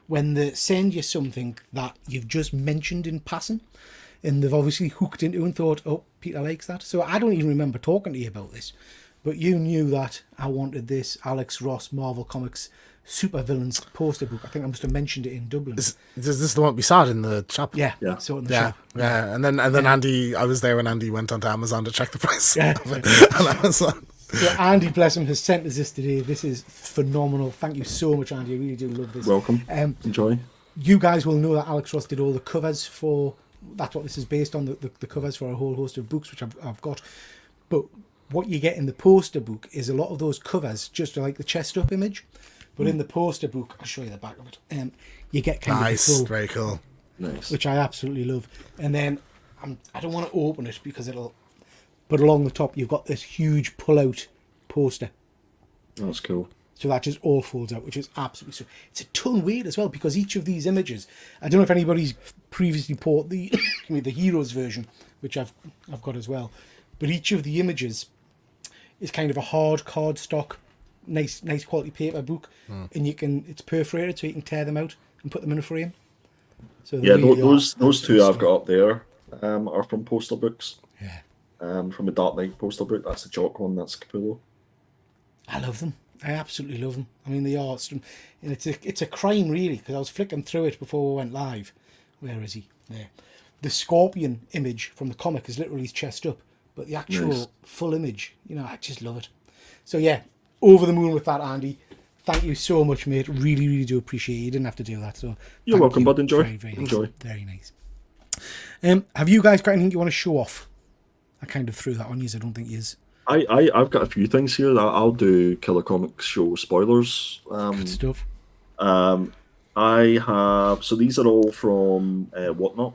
when they send you something that you've just mentioned in passing. And they've obviously hooked into and thought, oh, Peter likes that. So I don't even remember talking to you about this. But you knew that I wanted this Alex Ross Marvel Comics supervillains poster book. I think I must have mentioned it in Dublin. Is this the one we saw it in the shop? Yeah, Yeah. saw it in the Yeah, shop. yeah, and then Andy, I was there when Andy went onto Amazon to check the price Yeah. of it on Amazon. So Andy, bless him, has sent us this today. This is phenomenal. Thank you so much, Andy. I really do love this. Welcome. Enjoy. You guys will know that Alex Ross did all the covers for. That's what this is based on. The covers for a whole host of books, which I've got. But what you get in the poster book is a lot of those covers, just like the chest up image. But in the poster book, I'll show you the back of it. You get kind Nice, of the full, very cool. Nice. which I absolutely love. And then I don't want to open it because it'll. But along the top, you've got this huge pull-out poster. That's cool. So that just all folds out, which is absolutely so. It's a ton weight as well because each of these images. I don't know if anybody's previously bought the the Heroes version, which I've got as well. But each of the images is kind of a hard cardstock, nice quality paper book, and it's perforated so you can tear them out and put them in a frame. So Yeah, those two I've got up there are from poster books. Yeah. From a Dark Knight poster book. That's the Jock one. That's Capullo. I love them. I absolutely love them. I mean, they are, and it's a crime really because I was flicking through it before we went live. Where is he? There. The Scorpion image from the comic is literally his chest up, but the actual full image, I just love it. So yeah, over the moon with that, Andy. Thank you so much, mate. Really, really do appreciate it. You didn't have to do that. So You're welcome, bud. Enjoy. Very, very Enjoy. Nice. Very nice. Have you guys got anything you want to show off? I kind of threw that on you. I don't think you is. I've got a few things here that I'll do. Killer Comics show spoilers. Good stuff. I have. So these are all from Whatnot.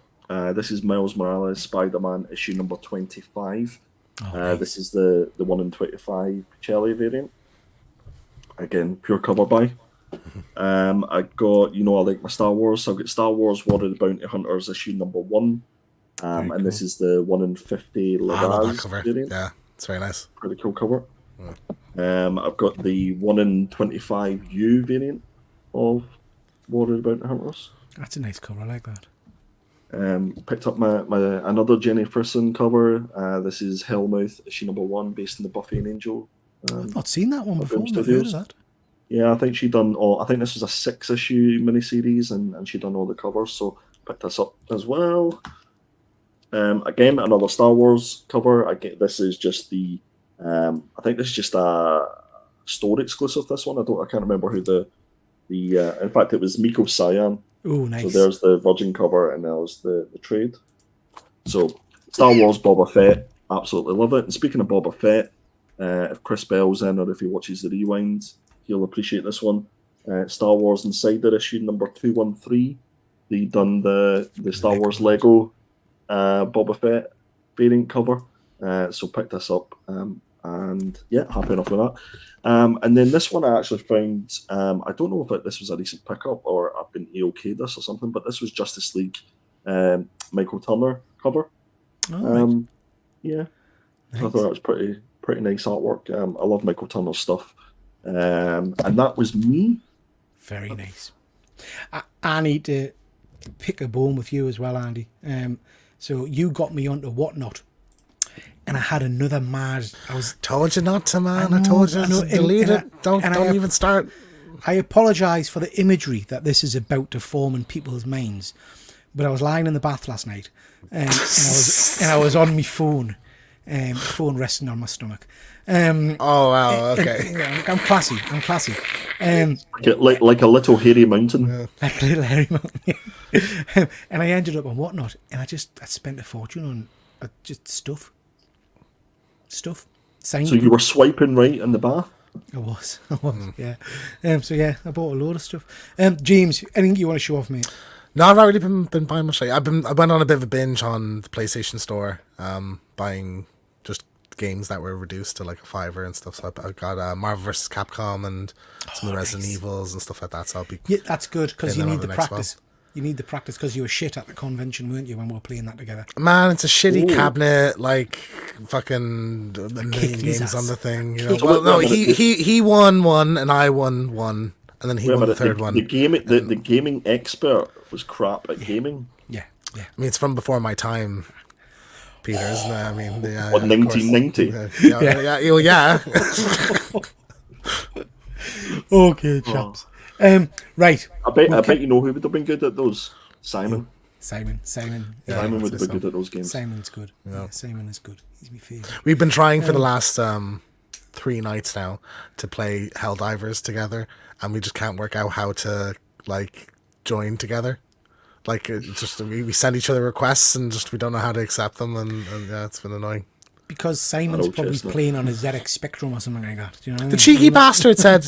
This is Miles Morales Spider-Man issue number 25. Nice. This is the 1 in 25 Pichelli variant. Again, pure cover buy. I got, I like my Star Wars. So I've got Star Wars War of the Bounty Hunters issue number 1. And cool. This is the 1 in 50 I love that Lagaz cover. variant. Yeah, it's very nice. Pretty cool cover. I've got the 1 in 25 U variant of War of the Bounty Hunters. That's a nice cover. I like that. Picked up my another Jenny Frison cover. This is Hellmouth issue number 1, based on the Buffy and Angel. I've not seen that one before. I've heard Studios. of that. Yeah, I think she done all. I think this was a 6-issue miniseries, and she done all the covers. So picked this up as well. Again, another Star Wars cover. This is just the. I think this is just a store exclusive. This one, I can't remember who the. In fact, it was Miko Cyan. Oh, nice. So there's the Virgin cover, and there's the trade. So Star Wars Boba Fett, absolutely love it. And speaking of Boba Fett, if Chris Bell's in or if he watches the rewind, he'll appreciate this one. Star Wars Insider issue number 213. They done the Star Wars Lego Boba Fett variant cover. So picked this up, and yeah, happy enough with that. And then this one I actually found. I don't know if this was a recent pickup or I've been AOK this or something, but this was Justice League Michael Turner cover. Right. Yeah, Nice. so I thought it was pretty nice artwork. I love Michael Turner's stuff, and that was me. Very nice. I need to pick a bone with you as well, Andy. So you got me onto Whatnot, and I had another mad. Told you not to, man. I know, told you I know, to delete and it. Don't even start. I apologise for the imagery that this is about to form in people's minds, but I was lying in the bath last night, and I was on my phone, phone resting on my stomach. Oh wow, okay. I'm classy. Like a little hairy mountain. Like a little hairy mountain. And I ended up on Whatnot, and I spent a fortune on just stuff. Signed. So you were swiping right in the bath? I was, yeah. So yeah, I bought a load of stuff. James, anything you want to show off, mate? No, I've already been buying much. I went on a bit of a binge on the PlayStation Store, buying just games that were reduced to like a $5 and stuff. So I got Marvel vs. Capcom and some of the Resident Evils and stuff like that. So I'll be that's good because you need the next practice. You need the practice because you were shit at the convention, weren't you, when we were playing that together? Man, it's a shitty cabinet, like fucking a million games on the thing. You know? Well, no, he won one and I won one, and then he won the third one. The gaming expert was crap at gaming. Yeah. I mean, it's from before my time, Peter, isn't it? I mean, what, 1990? Yeah. Okay, chaps. Right. I bet you know who would have been good at those. Simon. Simon. Yeah, Simon would I'd have say been good at those games. Simon's good. Yeah, Simon is good. He's my favourite. We've been trying for the last 3 nights now to play Helldivers together, and we just can't work out how to like join together. Like just we send each other requests and just we don't know how to accept them, and yeah, it's been annoying. Because Simon's probably playing on a ZX Spectrum or something like that. Do you know what I mean? The cheeky bastard said,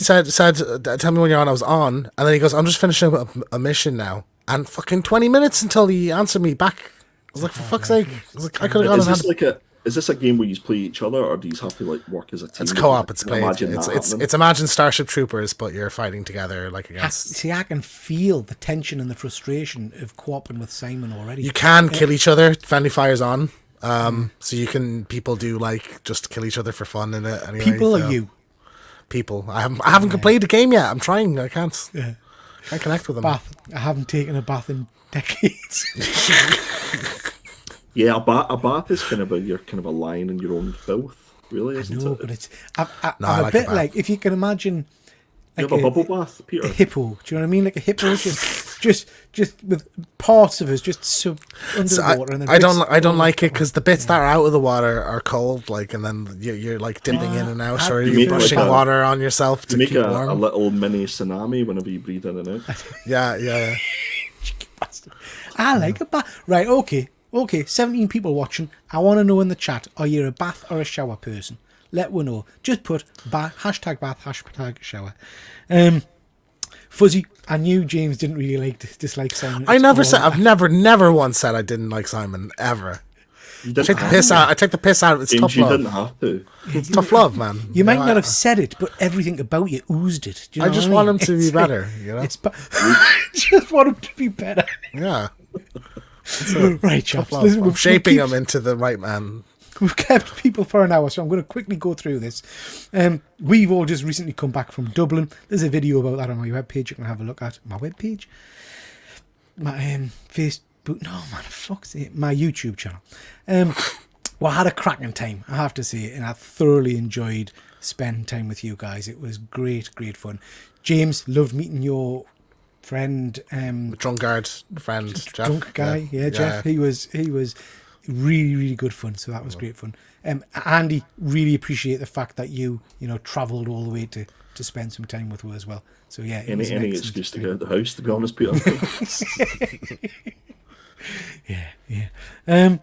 "Tell me when you're on." I was on, and then he goes, "I'm just finishing up a mission now," and fucking 20 minutes until he answered me back. I was like, "For fuck's sake!" I was like, "I could have gone." Is this a game where you play each other, or do you have to like work as a team? It's co-op. It's Imagine Starship Troopers, but you're fighting together like against. I can feel the tension and the frustration of co-oping with Simon already. You can kill each other. Friendly fire's on. So people do like just kill each other for fun in it. Anyway, people or you? People. I haven't completed the game yet. I'm trying. I can't. Yeah. Can't connect with them. Bath. I haven't taken a bath in decades. Yeah, a bath is you're kind of a lion in your own filth, really, isn't it? But it's I'm a bit like, if you can imagine, like you have a bubble bath, Peter. A hippo. Do you know what I mean? Like a hippo, just with parts of us just under the water. And then I don't like it because the bits that are out of the water are cold, like, and then you're like dipping in and out, or you're pushing water on yourself to make keep warm. A little mini tsunami whenever you breathe in and out. Yeah. I like a bath. Right? Okay, 17 people watching. I want to know in the chat, are you a bath or a shower person? Let one know. Just put hashtag bath, hashtag shower. Fuzzy, I knew James didn't really dislike Simon. I've never once said I didn't like Simon, ever. I take the piss out. It's James, tough love. You didn't have to. It's tough love, man. You might not have said it, but everything about you oozed it. Do you know I just want him to be better, you know? Just want him to be better. Yeah. Right, chaps. Listen, I'm shaping him into the right man. We've kept people for an hour, so I'm going to quickly go through this. We've all just recently come back from Dublin. There's a video about that on my webpage. You can have a look at my webpage. My Facebook. No, man, fuck's it. My YouTube channel. Well, I had a cracking time, I have to say, and I thoroughly enjoyed spending time with you guys. It was great fun. James, loved meeting your friend, drunkard friend, Jeff. Drunk guy, yeah, Jeff. He was really good fun. So that was great fun. Andy, really appreciate the fact that you travelled all the way to spend some time with us as well. So yeah, any excuse to get out of the house, to be honest, Peter. yeah.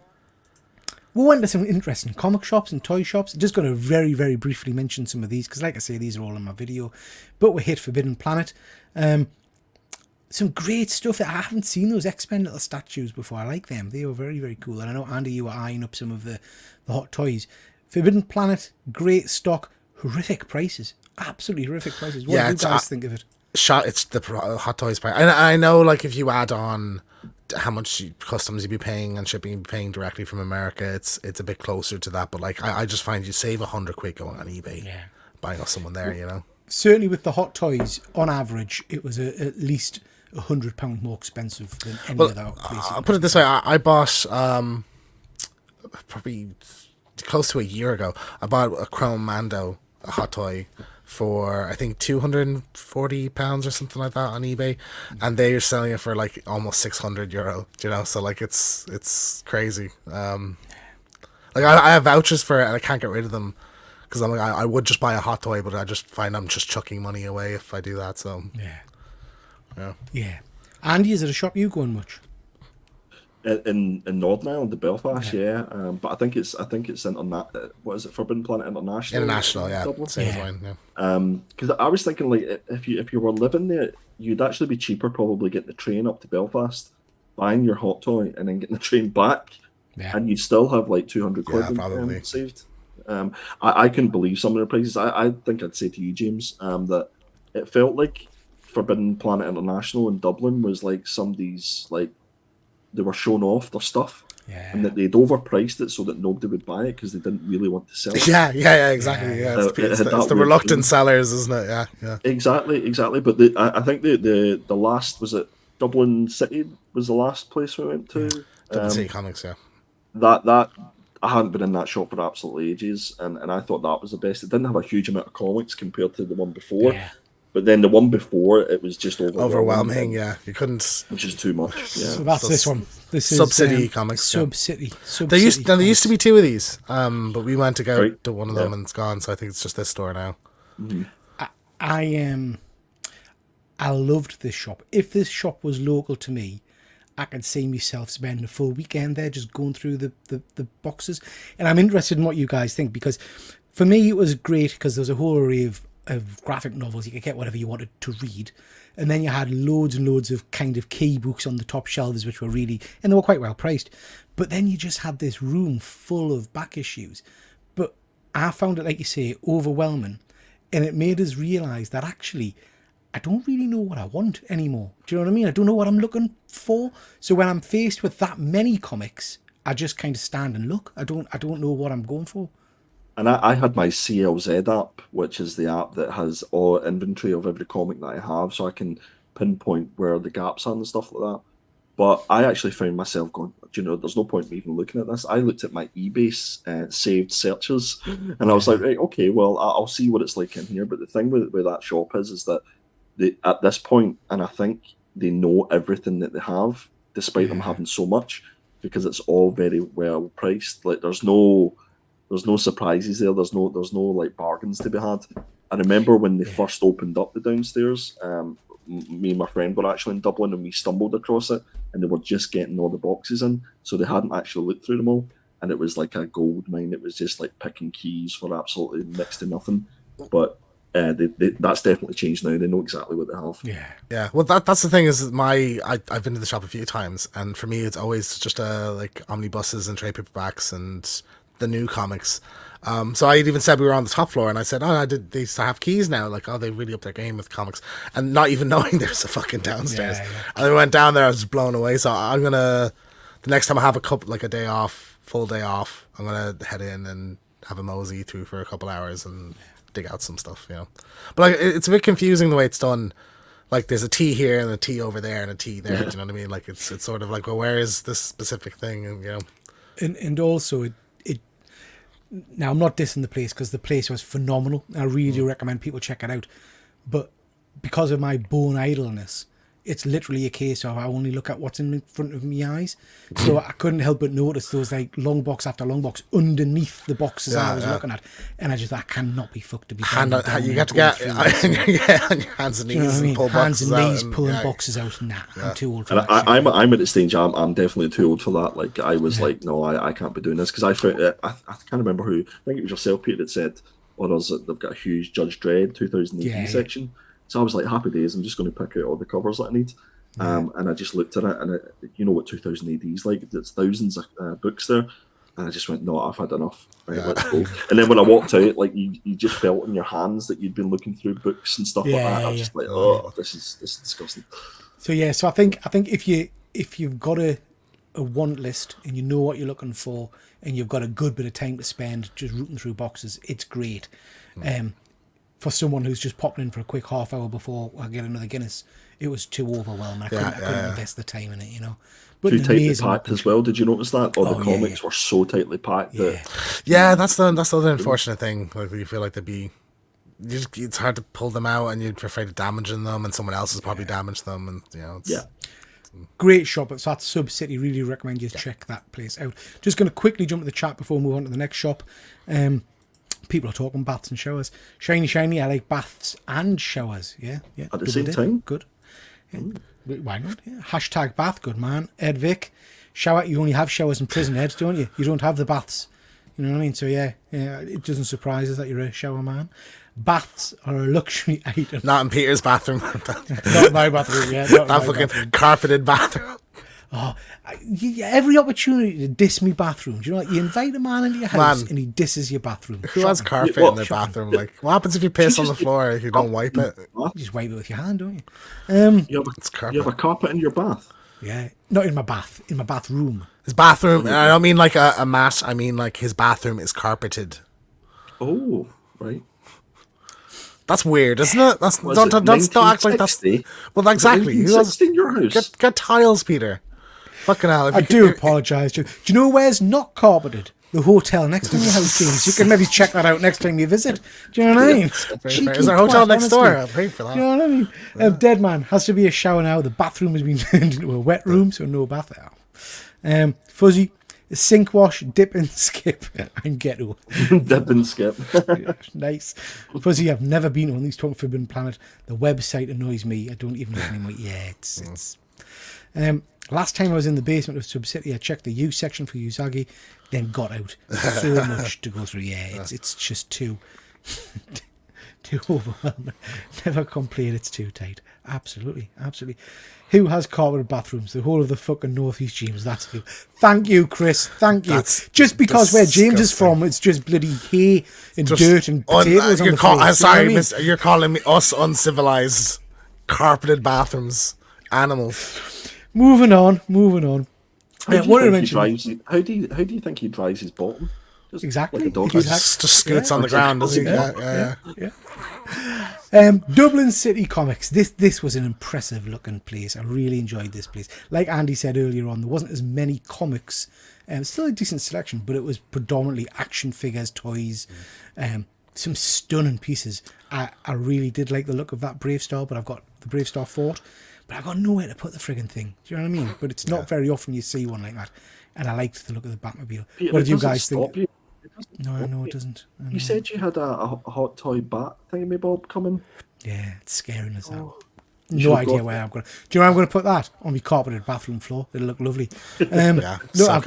We went to some interesting comic shops and toy shops. I'm just going to very, very briefly mention some of these because, like I say, these are all in my video. But we hit Forbidden Planet. Some great stuff. I haven't seen those X-Men little statues before. I like them. They were very, very cool. And I know, Andy, you were eyeing up some of the hot toys. Forbidden Planet, great stock, horrific prices. Absolutely horrific prices. What do you guys think of it? It's the hot toys price. I know, like, if you add on how much customs you'd be paying and shipping you'd be paying directly from America, it's a bit closer to that. But like, I just find you save £100 going on eBay, buying off someone there, you know. Certainly with the hot toys, on average, it was at least £100 more expensive than any other. I'll put it this way: I bought probably close to a year ago. I bought a Chrome Mando, a hot toy, for I think £240 or something like that on eBay, and they're selling it for like almost €600. You know, so like it's crazy. Like I have vouchers for it, and I can't get rid of them because I'm like I would just buy a hot toy, but I just find I'm just chucking money away if I do that. So yeah. Andy, is it a shop you go in much? In Northern Ireland, the Belfast, but I think it's what is it, Forbidden Planet International? International, yeah. Same as mine, yeah. Because I was thinking, like, if you were living there, you'd actually be cheaper probably getting the train up to Belfast, buying your hot toy, and then getting the train back, and you still have like £200 saved. I couldn't believe some of the prices. I think I'd say to you, James, that it felt like Forbidden Planet International in Dublin was like somebody's, like, they were showing off their stuff, and that they'd overpriced it so that nobody would buy it because they didn't really want to sell it. Yeah, exactly. Yeah, it's the reluctant sellers, isn't it? Yeah. Exactly. But I think the last, was it Dublin City was the last place we went to. Dublin City Comics, yeah. That I hadn't been in that shop for absolutely ages, and I thought that was the best. It didn't have a huge amount of comics compared to the one before. But then the one before, it was just overwhelming. Yeah, you couldn't. Which is too much. Yeah. So that's this one. This is Sub-City Comics. Sub-City. There used to be two of these, but we went to go to one of them and it's gone. So I think it's just this store now. Mm-hmm. I loved this shop. If this shop was local to me, I could see myself spending a full weekend there just going through the boxes. And I'm interested in what you guys think, because for me it was great because there was a whole array of graphic novels. You could get whatever you wanted to read. And then you had loads and loads of kind of key books on the top shelves, which were really, and they were quite well priced. But then you just had this room full of back issues. But I found it, like you say, overwhelming. And it made us realise that actually, I don't really know what I want anymore. Do you know what I mean? I don't know what I'm looking for. So when I'm faced with that many comics, I just kind of stand and look. I don't know what I'm going for. And I had my CLZ app, which is the app that has all inventory of every comic that I have, so I can pinpoint where the gaps are and stuff like that. But I actually found myself going, there's no point in me even looking at this. I looked at my eBay saved searches, and I was like, right, okay, well, I'll see what it's like in here. But the thing with that shop is that at this point, and I think they know everything that they have, despite them having so much, because it's all very well priced. Like there's no surprises there. There's no like bargains to be had. I remember when they first opened up the downstairs, me and my friend were actually in Dublin and we stumbled across it, and they were just getting all the boxes in, so they hadn't actually looked through them all, and it was like a gold mine. It was just like picking keys for absolutely next to nothing. But that's definitely changed now. They know exactly what they have. Yeah. Well, that's the thing is I've been to the shop a few times, and for me it's always just like omnibuses and trade paperbacks and the new comics. So I even said we were on the top floor, and I said, they used to have keys now. Like, they really upped their game with comics, and not even knowing there's a fucking downstairs. And we went down there, I was blown away. So I'm gonna, the next time I have a day off, full day off, I'm gonna head in and have a mosey through for a couple hours and dig out some stuff, But like, it's a bit confusing the way it's done. Like, there's a T here and a T over there and a T there. Do you know what I mean? Like, it's sort of like, well, where is this specific thing? And and also it. Now, I'm not dissing the place because the place was phenomenal. I really do recommend people check it out. But because of my bone idleness, it's literally a case of I only look at what's in front of my eyes. So I couldn't help but notice those like long box after long box underneath the boxes I was looking at. And I cannot be fucked to be you got to get on your hands and knees and pull boxes out. Hands and knees pulling boxes out. Nah, I'm too old for that. I'm at the stage, I'm definitely too old for that. Like, I was like, no, I can't be doing this. Because I found, I can't remember who, I think it was yourself, Peter, that said, they've got a huge Judge Dredd 2018 section. So I was like, happy days, I'm just going to pick out all the covers that I need. And I just looked at it, and you know what 2000 AD is like. There's thousands of books there. And I just went, no, I've had enough. Right, let's go. And then when I walked out, like you just felt in your hands that you'd been looking through books and stuff like that. I was just like, this is disgusting. So I think if you've got a want list and you know what you're looking for, and you've got a good bit of time to spend just rooting through boxes, it's great. For someone who's just popping in for a quick half hour before I get another Guinness, it was too overwhelming. I couldn't invest the time in it, But too tightly packed as well. Did you notice that? Or the comics were so tightly packed. Yeah, that's the other unfortunate thing. Like, you feel like it's hard to pull them out, and you're afraid of damaging them, and someone else has probably damaged them, and Great shop. So that's Sub-City. Really recommend you check that place out. Just going to quickly jump to the chat before we move on to the next shop. People are talking baths and showers. Shiny. I like baths and showers. Yeah. At the same time? Good. Yeah. Why not? Yeah. Hashtag bath. Good man. Ed Vic. Shower. You only have showers in prison, Ed, don't you? You don't have the baths. You know what I mean? So yeah. It doesn't surprise us that you're a shower man. Baths are a luxury item. Not in Peter's bathroom. Not in my bathroom. Yeah. Not fucking carpeted bathroom. Oh, every opportunity to diss me bathroom. Do you know what? You invite a man into your house and he disses your bathroom. Who has carpet in their bathroom? Like, what happens if you piss on the floor if you don't wipe it? You just wipe it with your hand, don't you? You have a carpet in your bath? Yeah. Not in my bath. In my bathroom. His bathroom, I don't mean like a mat. I mean like his bathroom is carpeted. Oh, right. That's weird, isn't it? Don't act like that's... Well, exactly. Who has in your house? Get tiles, Peter. Fucking hell. I do apologise. Do you know where's not carpeted? the hotel next to your house, James. You can maybe check that out next time you visit. Do you know what I mean? Very fair. Is there a hotel next door? I'll pay for that. Do you know what I mean? Dead man has to be a shower now. The bathroom has been turned into a wet room, so no bath there. Fuzzy, sink wash, dip and skip, and ghetto. Dip and skip. Nice. Fuzzy, I've never been to one of these talking Forbidden Planet. The website annoys me. I don't even know anymore. Yeah, it's. Last time I was in the basement of Sub City, I checked the U section for Usagi, then got out. So much to go through. Yeah, it's just too overwhelming. Never complain, it's too tight. Absolutely. Who has carpeted bathrooms? The whole of the fucking Northeast, James. That's who. Thank you, Chris. Thank you. Just because where James is from, it's just bloody hay and dirt and potatoes on the floor. I'm sorry, mister, you're calling me us uncivilized, carpeted bathrooms, animals. Moving on. How do you think he dries his bottom? Just exactly. Like a dog. Just scoots on the ground, does he? Yeah. Dublin City Comics. This was an impressive looking place. I really enjoyed this place. Like Andy said earlier on, there wasn't as many comics. Still a decent selection, but it was predominantly action figures, toys, some stunning pieces. I really did like the look of that Brave Star, but I've got the Brave Star Fort. But I got nowhere to put the frigging thing. Do you know what I mean? But it's not very often you see one like that. And I liked the look of the Batmobile. Peter, what did you guys think? No, it doesn't. You said you had a hot toy bat thingy bob coming. Yeah, it's scaring us out. No idea where I'm going to... Do you know where I'm going to put that? On my carpeted bathroom floor. It'll look lovely. No, I've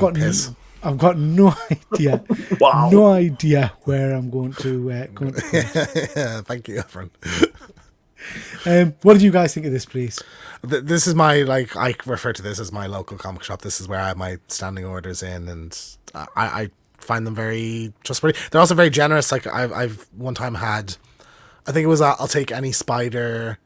got no idea. Wow. No idea where I'm going to put it. Thank you, friend. What did you guys think of this place? This is my, I refer to this as my local comic shop. This is where I have my standing orders in, and I find them very trustworthy. They're also very generous. Like I've one time had, I think it was I'll take any spider.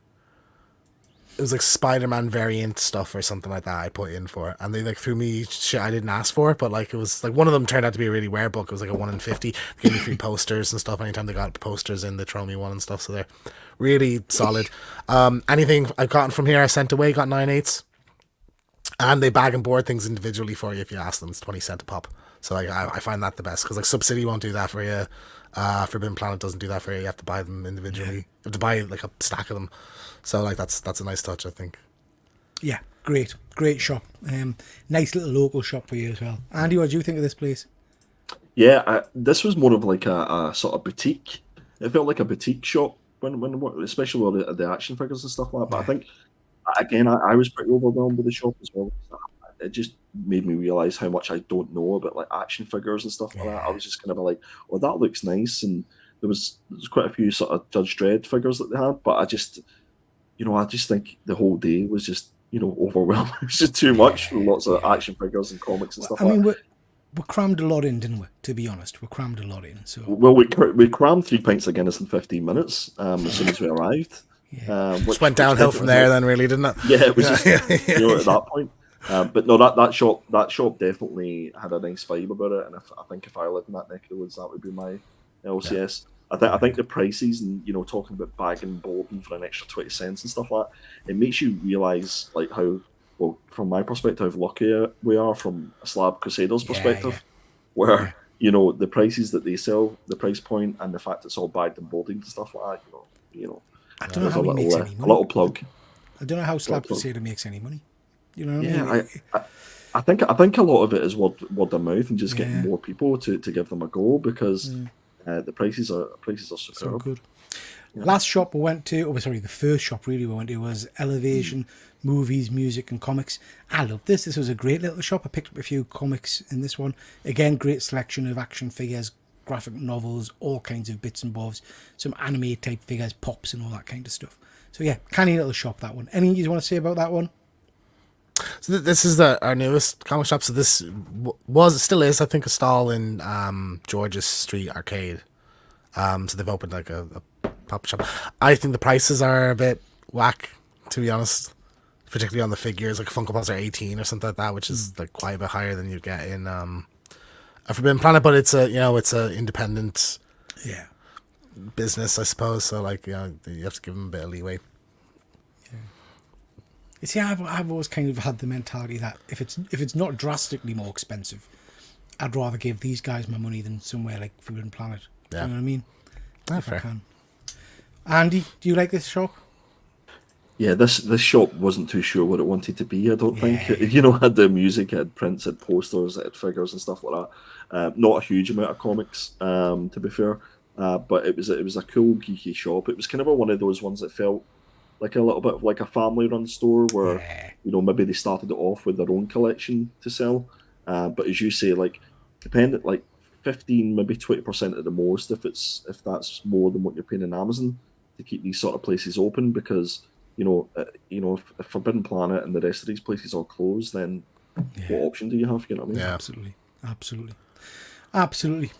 It was like Spider-Man variant stuff or something like that I put in for it. And they threw me shit I didn't ask for, but it was one of them turned out to be a really rare book. It was a 1 in 50. They gave me free posters and stuff. Anytime they got posters in, they throw me one and stuff. So they're really solid. Anything I've gotten from here I sent away, got 9/8. And they bag and board things individually for you if you ask them. It's 20 cents a pop. So I find that the best, because Sub City won't do that for you. Forbidden Planet doesn't do that for you. You have to buy them individually. You have to buy a stack of them. So that's a nice touch, I think. Yeah, great shop. Nice little local shop for you as well. Andy, what do you think of this place? Yeah, this was more of a sort of boutique. It felt like a boutique shop when especially with the action figures and stuff like that. But I think again, I was pretty overwhelmed with the shop as well. It just made me realise how much I don't know about action figures and stuff like that. I was just kind of oh, that looks nice, and there's quite a few sort of Judge Dredd figures that they had, but I just think the whole day was just overwhelming. It was just too much. Lots of action figures and comics and stuff. We crammed a lot in, didn't we? To be honest, we crammed a lot in. So we crammed 3 pints of Guinness in 15 minutes as soon as we arrived. Yeah. Which went downhill from there, then, really, didn't it? Yeah, it was just at that point. But no, that shop definitely had a nice vibe about it, and I think if I lived in that neck of the woods, that would be my LCS. Yeah. I think the prices and talking about bagging and boarding for an extra 20 cents and stuff like that, it makes you realise how, well, from my perspective, how lucky we are from a Slab Crusaders perspective, where the prices that they sell, the price point, and the fact it's all bagged and boarded and stuff like that. I don't know how he makes any money. A little plug. I don't know how Slab Crusader makes any money. You know what I mean? I think a lot of it is word of mouth and just getting more people to give them a go, because the prices are superb. So good. Yeah. Last shop we went to, the first shop really we went to was Elevation Movies, Music and Comics. I love this. This was a great little shop. I picked up a few comics in this one. Again, great selection of action figures, graphic novels, all kinds of bits and bobs, some anime type figures, pops and all that kind of stuff. So yeah, canny little shop, that one. Anything you want to say about that one? So this is our newest comic shop. So this still is, I think, a stall in George's Street Arcade. So they've opened a pop shop. I think the prices are a bit whack, to be honest. Particularly on the figures, Funko Pops are 18 or something like that, which is quite a bit higher than you get in a Forbidden Planet. But it's a independent business, I suppose. So you have to give them a bit of leeway. You see, I've always kind of had the mentality that if it's not drastically more expensive, I'd rather give these guys my money than somewhere like Forbidden Planet. Yeah. You know what I mean? If fair. I can. Andy, do you like this shop? Yeah, this shop wasn't too sure what it wanted to be. I don't think it, you know, had the music, it had prints, it had posters, it had figures and stuff like that. Not a huge amount of comics, to be fair, but it was a cool geeky shop. It was kind of one of those ones that felt like a little bit of like a family run store where you know maybe they started it off with their own collection to sell, but as you say, like dependent like 15 maybe 20% at the most if that's more than what you're paying in Amazon to keep these sort of places open because if Forbidden Planet and the rest of these places are closed, then what option do you have? You know what I mean? Yeah, absolutely.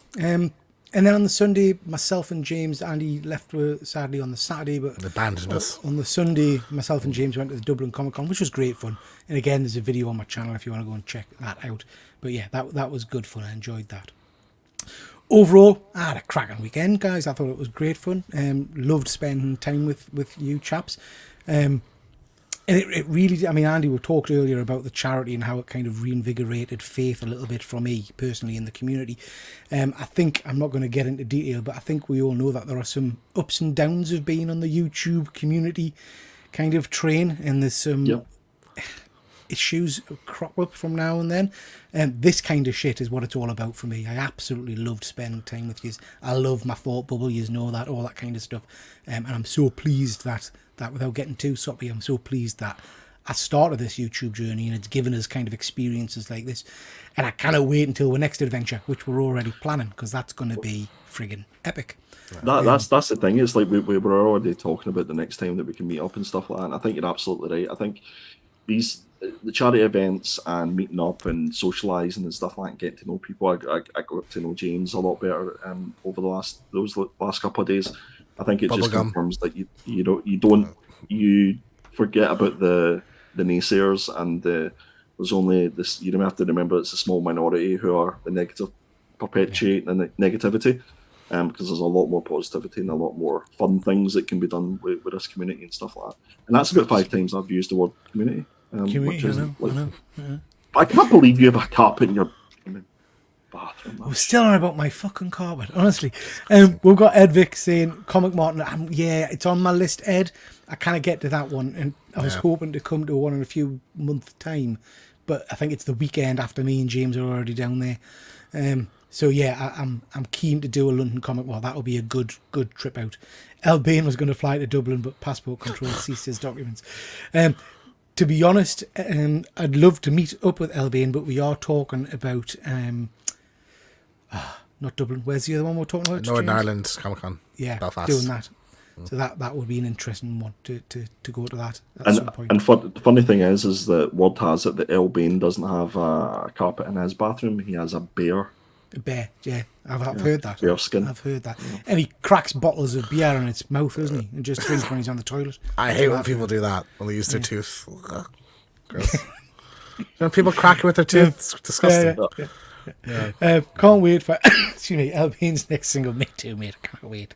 And then on the Sunday, myself and James, Andy left sadly on the Saturday, but they abandoned us. On the Sunday, myself and James went to the Dublin Comic Con, which was great fun. And again, there's a video on my channel if you want to go and check that out. But yeah, that was good fun. I enjoyed that. Overall, I had a cracking weekend, guys. I thought it was great fun. Loved spending time with you chaps. And it really, I mean, Andy, we talked earlier about the charity and how it kind of reinvigorated faith a little bit for me personally in the community. I think, I'm not going to get into detail, but I think we all know that there are some ups and downs of being on the YouTube community kind of train, and there's some issues crop up from now and then. And this kind of shit is what it's all about for me. I absolutely loved spending time with you. I love my thought bubble, you know that, all that kind of stuff. And I'm so pleased that without getting too soppy, I'm so pleased that I started this YouTube journey and it's given us kind of experiences like this. And I cannot wait until our next adventure, which we're already planning, because that's going to be friggin' epic. That's the thing. It's like we were already talking about the next time that we can meet up and stuff like that. And I think you're absolutely right. I think the charity events and meeting up and socialising and stuff like that, getting to know people. I got to know James a lot better over those last couple of days. I think it just confirms that you forget about the naysayers and there's only this. You don't have to remember it's a small minority who are the negative, perpetuating the negativity. Because there's a lot more positivity and a lot more fun things that can be done with this community and stuff like that. And that's about 5 times I've used the word community. I can't believe you have a carpet in your bathroom. We're still on about my fucking carpet, honestly. We've got Ed Vick saying Comic Martin. Yeah, it's on my list, Ed. I kind of get to that one, and I was hoping to come to one in a few months' time, but I think it's the weekend after me and James are already down there. So yeah, I'm keen to do a London Comic. Well, that'll be a good trip out. Albane was going to fly to Dublin, but passport control ceased his documents. To be honest, I'd love to meet up with Albane, but we are talking about not Dublin. Where's the other one we're talking about? Northern Ireland Comic Con. Yeah, Belfast. Doing that. So that would be an interesting one to go to that at some point. And the funny thing is that word has it that Albane doesn't have a carpet in his bathroom. He has a bear. A bear, yeah. I've heard that. Bear skin. I've heard that. And he cracks bottles of beer in its mouth, doesn't he? And just drinks when he's on the toilet. I hate when people do that, when they use their tooth. Ugh, gross. When people crack it with their tooth, it's disgusting. Yeah. Can't wait for excuse me, Albane's next single. Me too, mate. I can't wait.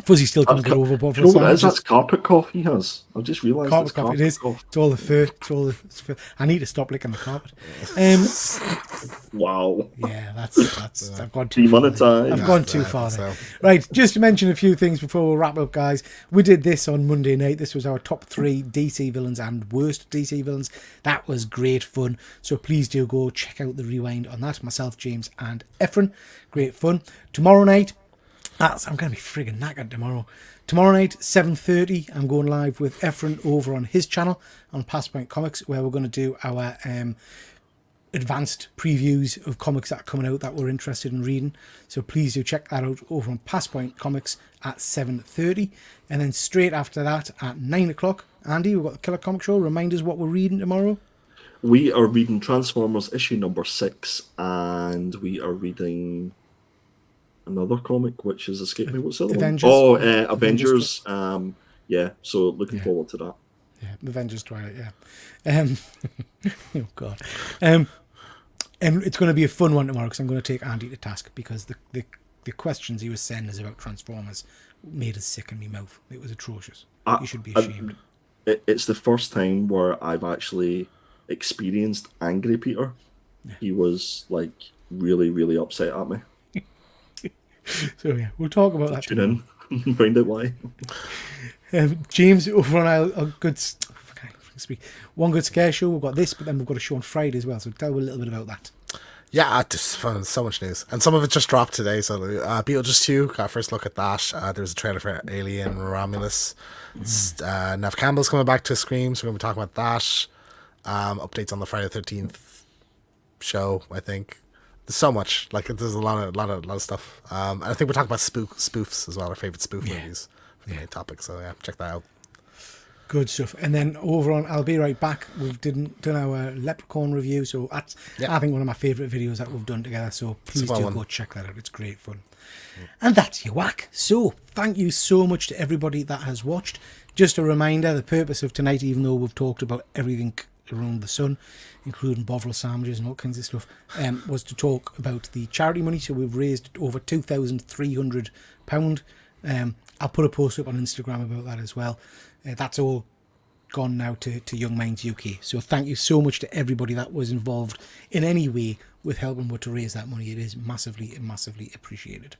Fuzzy still can't get over Bob. You know what it is? That's carpet cough he has. I've just realised carpet cough. It is. Cough. It's all the fur. It's all the fur. I need to stop licking the carpet. Wow. Yeah, that's. I've gone too demonetized. far. I've gone too far there. Right, just to mention a few things before we wrap up, guys. We did this on Monday night. This was our top 3 DC villains and worst DC villains. That was great fun. So please do go check out the rewind on that. Myself, James, and Efren. Great fun. Tomorrow night. I'm going to be friggin' knackered tomorrow. Tomorrow night, 7:30, I'm going live with Efren over on his channel on Passpoint Comics, where we're going to do our advanced previews of comics that are coming out that we're interested in reading. So please do check that out over on Passpoint Comics at 7:30. And then straight after that, at 9 o'clock, Andy, we've got the Killer Comic Show. Remind us what we're reading tomorrow. We are reading Transformers issue number 6, and we are reading another comic which has escaped me. What's the other Avengers. one? Oh, Avengers. Yeah, so looking forward to that. Yeah, Avengers Twilight, yeah. Oh, God. And it's going to be a fun one tomorrow because I'm going to take Andy to task because the questions he was sending us about Transformers made us sick in my mouth. It was atrocious. You should be ashamed. It's the first time where I've actually experienced Angry Peter. he was like really, really upset at me. So yeah, we'll talk about that. Tune in, find out why. James, over on our good, speak, One Good Scare Show. We've got this, but then we've got a show on Friday as well. So tell me a little bit about that. Yeah, just found so much news, and some of it just dropped today. So, Beetlejuice 2, got a first look at that. There was a trailer for Alien Romulus. Nev Campbell's coming back to Scream, so we're going to be talking about that. Updates on the Friday the 13th show, I think. There's so much, like there's a lot of stuff. And I think we're talking about spoofs as well, our favorite spoof movies for the main topic. So yeah, check that out. Good stuff. And then over on I'll Be Right Back, we've done our Leprechaun review. So that's, I think, one of my favourite videos that we've done together. So please do go check that out. It's great fun. And that's your whack. So thank you so much to everybody that has watched. Just a reminder, the purpose of tonight, even though we've talked about everything around the sun, including Bovril sandwiches and all kinds of stuff, was to talk about the charity money. So we've raised over £2,300. I'll put a post up on Instagram about that as well. That's all gone now to Young Minds UK. So thank you so much to everybody that was involved in any way with helping to raise that money. It is massively appreciated.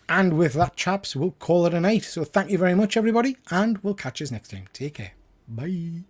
And with that, chaps, we'll call it a night. So thank you very much, everybody, and we'll catch you next time. Take care. Bye.